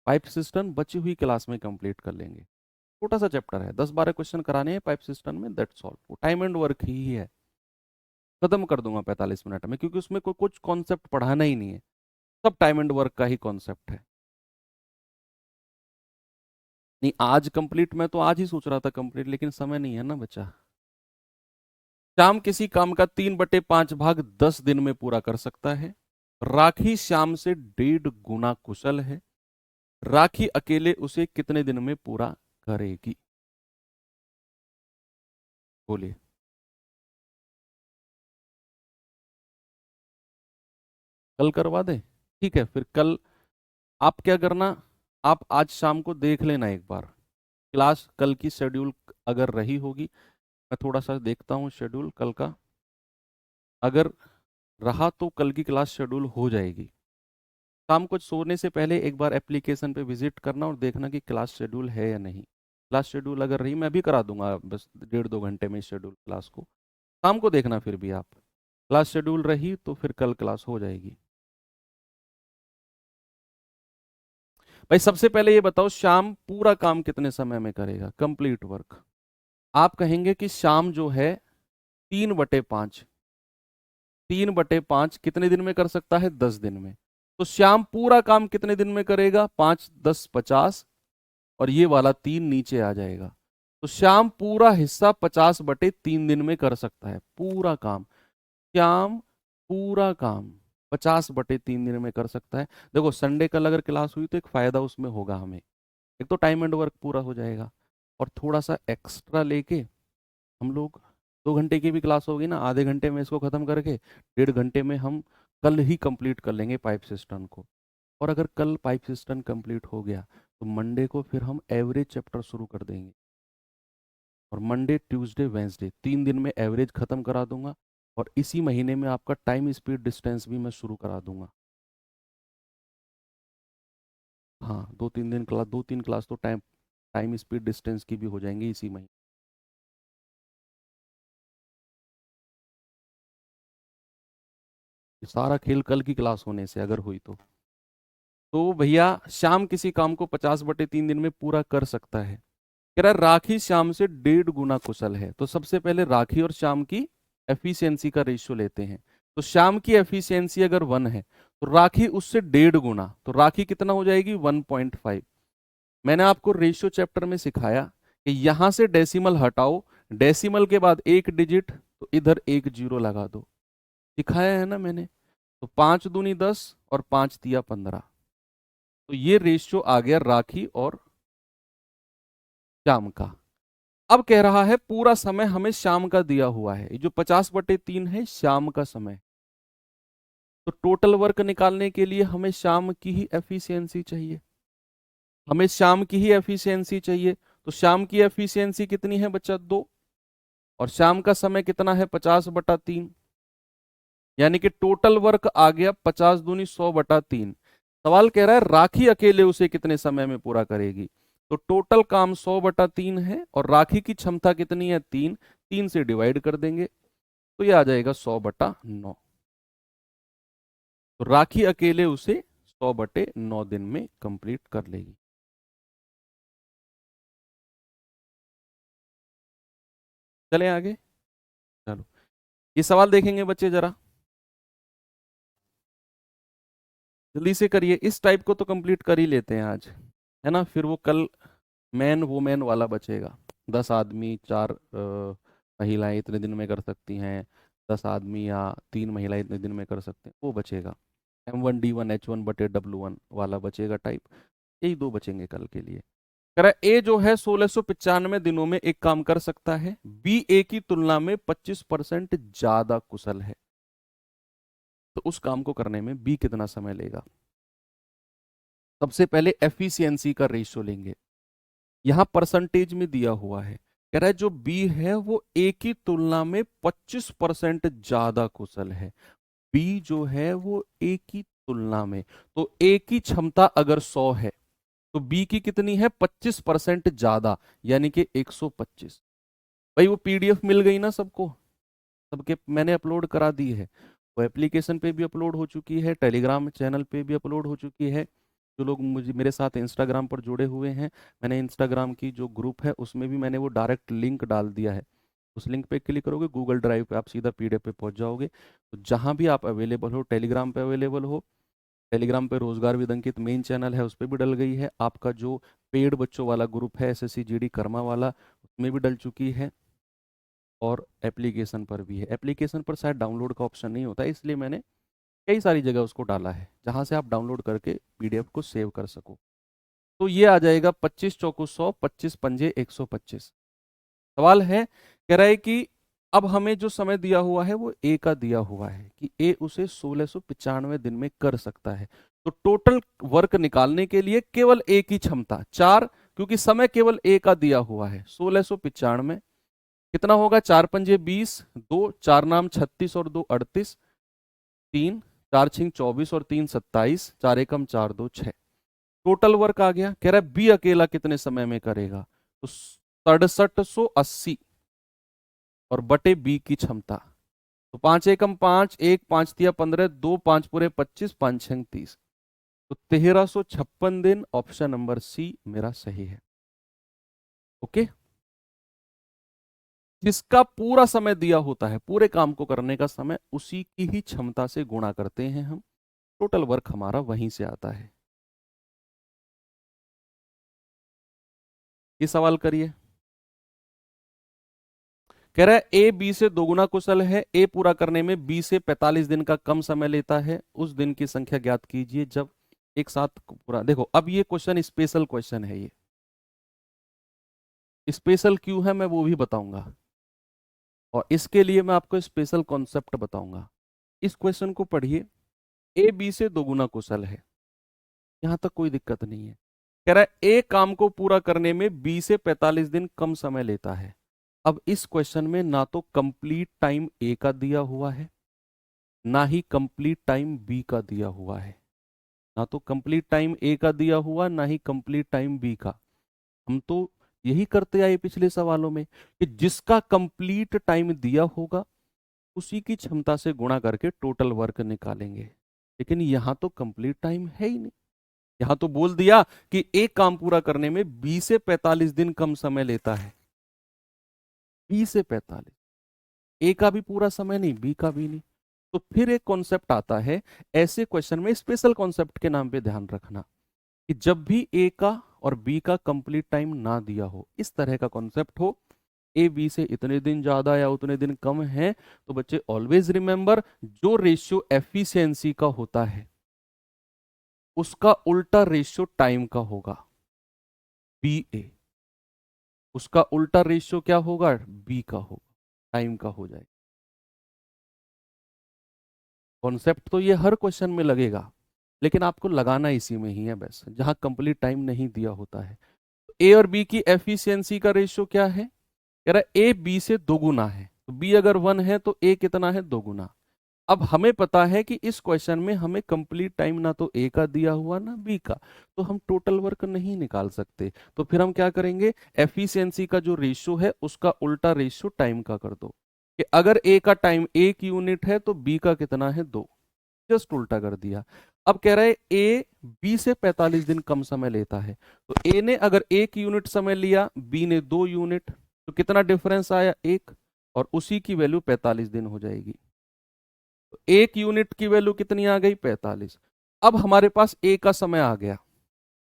पाइप सिस्टर्न बची हुई क्लास में कंप्लीट कर लेंगे। छोटा सा चैप्टर है, 10-12 क्वेश्चन कराने हैं पाइप सिस्टम में, दैट्स ऑल। वो टाइम एंड वर्क ही है, खत्म कर दूंगा 45 मिनट में, क्योंकि उसमें कोई कुछ कॉन्सेप्ट पढ़ाना ही नहीं है, सब टाइम एंड वर्क का ही कॉन्सेप्ट है। नहीं आज कंप्लीट, मैं तो आज ही सोच रहा था कंप्लीट, लेकिन समय नहीं है ना बच्चा। श्याम किसी काम का 3/5 भाग 10 दिन में पूरा कर सकता है, राखी श्याम से 1.5 गुना कुशल है, राखी अकेले उसे कितने दिन में पूरा करेगी। बोलिए। कल करवा दें, ठीक है फिर कल। आप क्या करना, आप आज शाम को देख लेना एक बार क्लास कल की शेड्यूल, अगर रही होगी, मैं थोड़ा सा देखता हूँ शेड्यूल कल का, अगर रहा तो कल की क्लास शेड्यूल हो जाएगी। शाम को सोने से पहले एक बार एप्लीकेशन पे विजिट करना और देखना कि क्लास शेड्यूल है या नहीं। क्लास शेड्यूल अगर रही, मैं भी करा दूंगा बस 1.5-2 घंटे में शेड्यूल क्लास को। शाम को देखना फिर भी आप, क्लास शेड्यूल रही तो फिर कल क्लास हो जाएगी। भाई सबसे पहले ये बताओ, शाम पूरा काम कितने समय में करेगा, कंप्लीट वर्क। आप कहेंगे कि शाम जो है 3/5, 3/5 कितने दिन में कर सकता है, 10 दिन में। तो श्याम पूरा काम कितने दिन में करेगा, 5 10 50, और ये वाला 3 नीचे आ जाएगा। तो श्याम पूरा हिस्सा 50/3 दिन में कर सकता है, पूरा काम। श्याम पूरा काम 50/3 दिन में कर सकता है। देखो संडे कल अगर क्लास हुई तो एक फायदा उसमें होगा हमें, एक तो टाइम एंड वर्क पूरा हो जाएगा, और थोड़ा सा एक्स्ट्रा लेके हम लोग 2 घंटे की भी क्लास होगी ना, आधे घंटे में इसको खत्म करके 1.5 घंटे में हम कल ही कंप्लीट कर लेंगे पाइप सिस्टम को। और अगर कल पाइप सिस्टम कंप्लीट हो गया तो मंडे को फिर हम एवरेज चैप्टर शुरू कर देंगे, और मंडे ट्यूसडे वेंसडे 3 दिन में एवरेज खत्म करा दूंगा, और इसी महीने में आपका टाइम स्पीड डिस्टेंस भी मैं शुरू करा दूंगा। हाँ 2-3 दिन क्लास, 2-3 क्लास तो टाइम टाइम स्पीड डिस्टेंस की भी हो जाएंगी इसी महीने। ये सारा खेल कल की क्लास होने से अगर हुई तो। तो भैया श्याम किसी काम को 50/3 दिन में पूरा कर सकता है। कह रहा है राखी श्याम से 1.5 गुना कुशल है। तो सबसे पहले राखी और श्याम की एफिशिएंसी का रेशियो लेते हैं। तो श्याम की एफिशिएंसी अगर 1 है तो राखी उससे 1.5 गुना, तो राखी कितना हो जाएगी 1.5। मैंने आपको रेशियो चैप्टर में सिखाया कि यहां से डेसिमल हटाओ, डेसिमल के बाद एक डिजिट, तो इधर एक जीरो लगा दो, सिखाया है ना मैंने। तो 5 दूनी 10 और 5 तिया 15। तो ये रेशियो आ गया राखी और श्याम का। अब कह रहा है पूरा समय हमें शाम का दिया हुआ है, ये जो 50/3 है शाम का समय। तो टोटल वर्क निकालने के लिए हमें शाम की ही एफिशिएंसी चाहिए, हमें शाम की ही एफिशिएंसी चाहिए। तो शाम की एफिशिएंसी कितनी है बच्चा 2, और शाम का समय कितना है 50/3, यानी कि टोटल वर्क आ गया 50 दूनी 100/3। सवाल कह रहा है राखी अकेले उसे कितने समय में पूरा करेगी। तो टोटल काम 100/3 है और राखी की क्षमता कितनी है 3, 3 से डिवाइड कर देंगे तो ये आ जाएगा 100/9। तो राखी अकेले उसे 100/9 दिन में कंप्लीट कर लेगी। चलें आगे। चलो ये सवाल देखेंगे बच्चे जरा, जल्दी से करिए। इस टाइप को तो कंप्लीट कर ही लेते हैं आज, है ना, फिर वो कल मैन वुमेन वाला बचेगा। 10 आदमी 4 महिलाएं इतने दिन में कर सकती हैं, 10 आदमी या 3 महिलाएं इतने दिन में कर सकते हैं, वो बचेगा। M1D1H1/W1 वाला बचेगा टाइप। यही दो बचेंगे कल के लिए। कह रहा है ए जो है 1695 दिनों में एक काम कर सकता है, बी ए की तुलना में 25% ज्यादा कुशल है। तो उस काम को करने में बी कितना समय लेगा। सबसे पहले एफिशिएंसी का रेशियो लेंगे, यहां परसेंटेज में दिया हुआ है। कह रहा है जो बी है वो ए की तुलना में 25% ज्यादा कुशल है। बी जो है वो ए की तुलना में, तो ए की क्षमता अगर 100 है तो बी की कितनी है 25% ज्यादा, यानी कि 125। भाई वो पीडीएफ मिल गई ना सबको, सबके मैंने अपलोड करा दी है। वो एप्लीकेशन पे भी अपलोड हो चुकी है, टेलीग्राम चैनल पे भी अपलोड हो चुकी है। जो लोग मुझे मेरे साथ इंस्टाग्राम पर जुड़े हुए हैं, मैंने इंस्टाग्राम की जो ग्रुप है उसमें भी मैंने वो डायरेक्ट लिंक डाल दिया है। उस लिंक पे क्लिक करोगे गूगल ड्राइव पे आप सीधा पीडीएफ पे पहुंच जाओगे। तो जहां भी आप अवेलेबल हो, टेलीग्राम पे अवेलेबल हो, टेलीग्राम पे रोजगार विद अंकित मेन चैनल है उस पर भी डल गई है। आपका जो पेड बच्चों वाला ग्रुप है एसएससी जीडी कर्मा वाला, उसमें भी डल चुकी है। और एप्लीकेशन पर भी है। एप्लीकेशन पर शायद डाउनलोड का ऑप्शन नहीं होता है, इसलिए मैंने कई सारी जगह उसको डाला है जहां से आप डाउनलोड करके पीडीएफ को सेव कर सको। तो ये आ जाएगा 25 चौको 100, 25 पंजे 125। सवाल है, कह रहा है कि अब हमें जो समय दिया हुआ है वो ए का दिया हुआ है कि ए उसे 1695 दिन में कर सकता है। तो टोटल वर्क निकालने के लिए केवल ए की क्षमता 4, क्योंकि समय केवल ए का दिया हुआ है 1695 कितना होगा 4 पंजे 20, 2 4 नाम 36 और 2 38, 3 4 छिंग 24 और 3 27, 4 एकम 4 2 6। टोटल वर्क आ गया। कह रहा है बी अकेला कितने समय में करेगा, तो 6780 और बटे बी की क्षमता। तो 5 एकम 5, 1 5 तिया 15, 2 5 पूरे 25, 5 छंग 30। तो 1356 दिन ऑप्शन नंबर सी मेरा सही है। ओके, जिसका पूरा समय दिया होता है, पूरे काम को करने का समय उसी की ही क्षमता से गुणा करते हैं हम, टोटल वर्क हमारा वहीं से आता है। ये सवाल करिए। कह रहा है ए बी से दोगुना कुशल है, ए पूरा करने में बी से 45 दिन का कम समय लेता है, उस दिन की संख्या ज्ञात कीजिए जब एक साथ पूरा। देखो अब ये क्वेश्चन स्पेशल क्वेश्चन है, ये स्पेशल क्यों है मैं वो भी बताऊंगा, और इसके लिए मैं आपको स्पेशल कॉन्सेप्ट बताऊंगा। इस क्वेश्चन को पढ़िए, ए बी से दोगुना कुशल है, यहां तक कोई दिक्कत नहीं है। कह रहा है ए काम को पूरा करने में बी से 45 दिन कम समय लेता है। अब इस क्वेश्चन में ना तो कंप्लीट टाइम ए का दिया हुआ है, ना ही कंप्लीट टाइम बी का दिया हुआ है। ना तो कंप्लीट टाइम ए का दिया हुआ, ना ही कंप्लीट टाइम बी का। हम तो यही करते आए पिछले सवालों में कि जिसका कंप्लीट टाइम दिया होगा उसी की क्षमता से गुणा करके टोटल वर्क निकालेंगे। लेकिन यहां तो कंप्लीट टाइम है ही नहीं, यहां तो बोल दिया कि एक काम पूरा करने में 20 से 45 दिन कम समय लेता है। 20 से 45, ए का भी पूरा समय नहीं, बी का भी नहीं। तो फिर एक कॉन्सेप्ट आता है, ऐसे क्वेश्चन में स्पेशल कॉन्सेप्ट के नाम पे ध्यान रखना, कि जब भी ए का और बी का कंप्लीट टाइम ना दिया हो, इस तरह का कॉन्सेप्ट हो, ए बी से इतने दिन ज्यादा या उतने दिन कम है, तो बच्चे ऑलवेज रिमेंबर, जो रेशियो एफिशिएंसी का होता है उसका उल्टा रेशियो टाइम का होगा, बी ए। उसका उल्टा रेशियो क्या होगा, बी का होगा, टाइम का हो जाएगा। कॉन्सेप्ट तो ये हर क्वेश्चन में लगेगा, लेकिन आपको लगाना इसी में ही है बस, जहां कंप्लीट टाइम नहीं दिया होता है। ए और बी की एफिशिएंसी का रेशियो क्या है, कह रहा है ए बी से दोगुना है, तो बी अगर 1 है तो ए कितना है, दोगुना। अब हमें पता है कि इस क्वेश्चन में हमें कंप्लीट टाइम ना तो ए का दिया हुआ ना बी का, तो हम टोटल वर्क नहीं निकाल सकते। तो फिर हम क्या करेंगे, एफिशिएंसी का जो रेशियो है उसका उल्टा रेशियो टाइम का कर दो, कि अगर ए का टाइम 1 यूनिट है तो बी का कितना है, 2। जस्ट उल्टा कर दिया। अब कह रहा है ए बी से 45 दिन कम समय लेता है, तो ए ने अगर 1 यूनिट समय लिया, बी ने 2 यूनिट, तो कितना डिफरेंस आया, 1, और उसी की वैल्यू 45 दिन हो जाएगी। तो 1 यूनिट की वैल्यू कितनी आ गई, 45। अब हमारे पास ए का समय आ गया,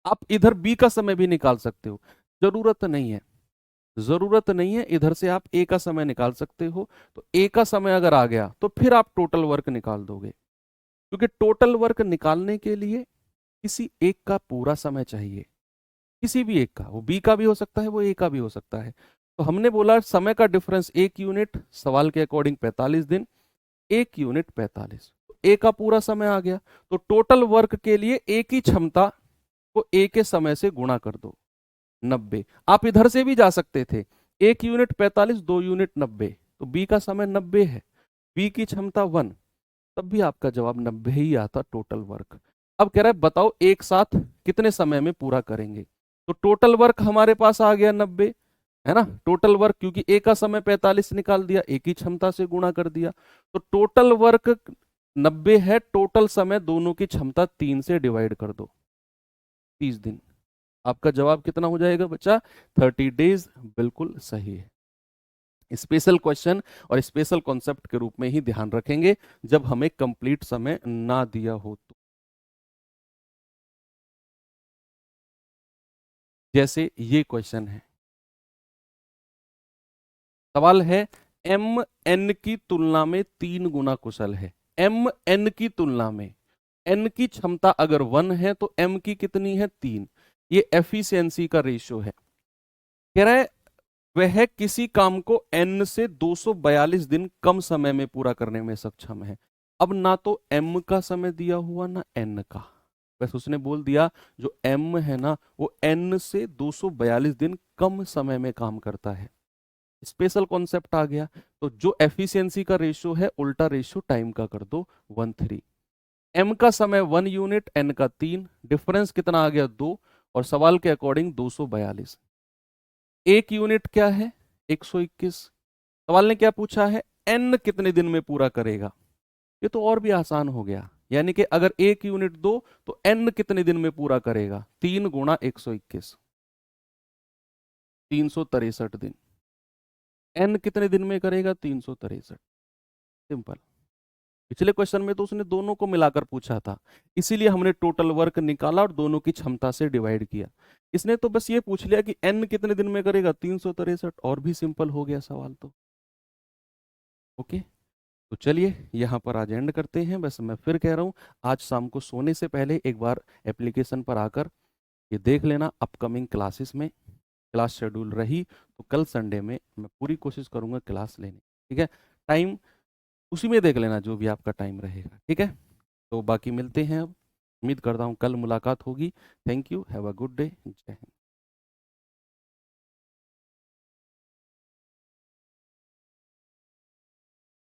आप इधर बी का समय भी निकाल सकते हो, जरूरत नहीं है, जरूरत नहीं है, इधर से आप ए का समय निकाल सकते हो। तो ए का समय अगर आ गया तो फिर आप टोटल वर्क निकाल दोगे, क्योंकि टोटल वर्क निकालने के लिए किसी एक का पूरा समय चाहिए, किसी भी एक का, वो बी का भी हो सकता है, वो ए का भी हो सकता है। तो हमने बोला समय का डिफरेंस 1 यूनिट, सवाल के अकॉर्डिंग 45 दिन, 1 यूनिट 45, तो ए का पूरा समय आ गया। तो टोटल वर्क के लिए ए की क्षमता को ए के समय से गुणा कर दो, 90। आप इधर से भी जा सकते थे, 1 यूनिट 45, 2 यूनिट 90, तो बी का समय 90 है, बी की क्षमता 1, तब भी आपका जवाब 90 ही आता टोटल वर्क। अब कह रहा है बताओ एक साथ कितने समय में पूरा करेंगे, तो टोटल वर्क हमारे पास आ गया 90, है ना। टोटल वर्क, क्योंकि ए का समय 45 निकाल दिया, ए की क्षमता से गुणा कर दिया, तो टोटल वर्क 90 है, टोटल समय दोनों की क्षमता 3 से डिवाइड कर दो, 30 दिन। आपका जवाब कितना हो जाएगा बच्चा, 30 डेज, बिल्कुल सही है। स्पेशल क्वेश्चन और स्पेशल कॉन्सेप्ट के रूप में ही ध्यान रखेंगे जब हमें कंप्लीट समय ना दिया हो तो। जैसे ये क्वेश्चन है, सवाल है एम एन की तुलना में 3 गुना कुशल है। एम एन की तुलना में, एन की क्षमता अगर 1 है तो एम की कितनी है, 3। ये एफिशिएंसी का रेशियो है। कह रहा है वह किसी काम को एन से 242 दिन कम समय में पूरा करने में सक्षम है। अब ना तो एम का समय दिया हुआ ना एन का, बस उसने बोल दिया जो एम है ना वो एन से 242 दिन कम समय में काम करता है। स्पेशल कॉन्सेप्ट आ गया, तो जो एफिशिएंसी का रेशियो है उल्टा रेशियो टाइम का कर दो, 1:3। एम का समय 1 यूनिट, एन का 3, डिफरेंस कितना आ गया, 2, और सवाल के अकॉर्डिंग 242। 1 यूनिट क्या है, 121। सवाल ने क्या पूछा है, एन कितने दिन में पूरा करेगा। ये तो और भी आसान हो गया, यानी कि अगर 1 यूनिट दो तो एन कितने दिन में पूरा करेगा, 3 गुणा 121, 363 दिन। एन कितने दिन में करेगा, 363। सिंपल। पिछले क्वेश्चन में तो उसने दोनों को मिलाकर पूछा था, इसीलिए हमने टोटल वर्क निकाला और दोनों की क्षमता से डिवाइड किया। इसने तो बस ये पूछ लिया कि एन कितने दिन में करेगा, 363, और भी सिंपल हो गया सवाल तो। ओके, तो चलिए यहाँ पर आज एंड करते हैं। बस मैं फिर कह रहा हूँ, आज शाम को सोने से पहले एक बार एप्लीकेशन पर आकर ये देख लेना, अपकमिंग क्लासेस में क्लास शेड्यूल रही तो कल संडे में मैं पूरी कोशिश करूँगा क्लास लेने, ठीक है। टाइम उसी में देख लेना जो भी आपका टाइम रहेगा, ठीक है। तो बाकी मिलते हैं अब, उम्मीद करता हूँ कल मुलाकात होगी। Thank you, have a good day, जय हिंद।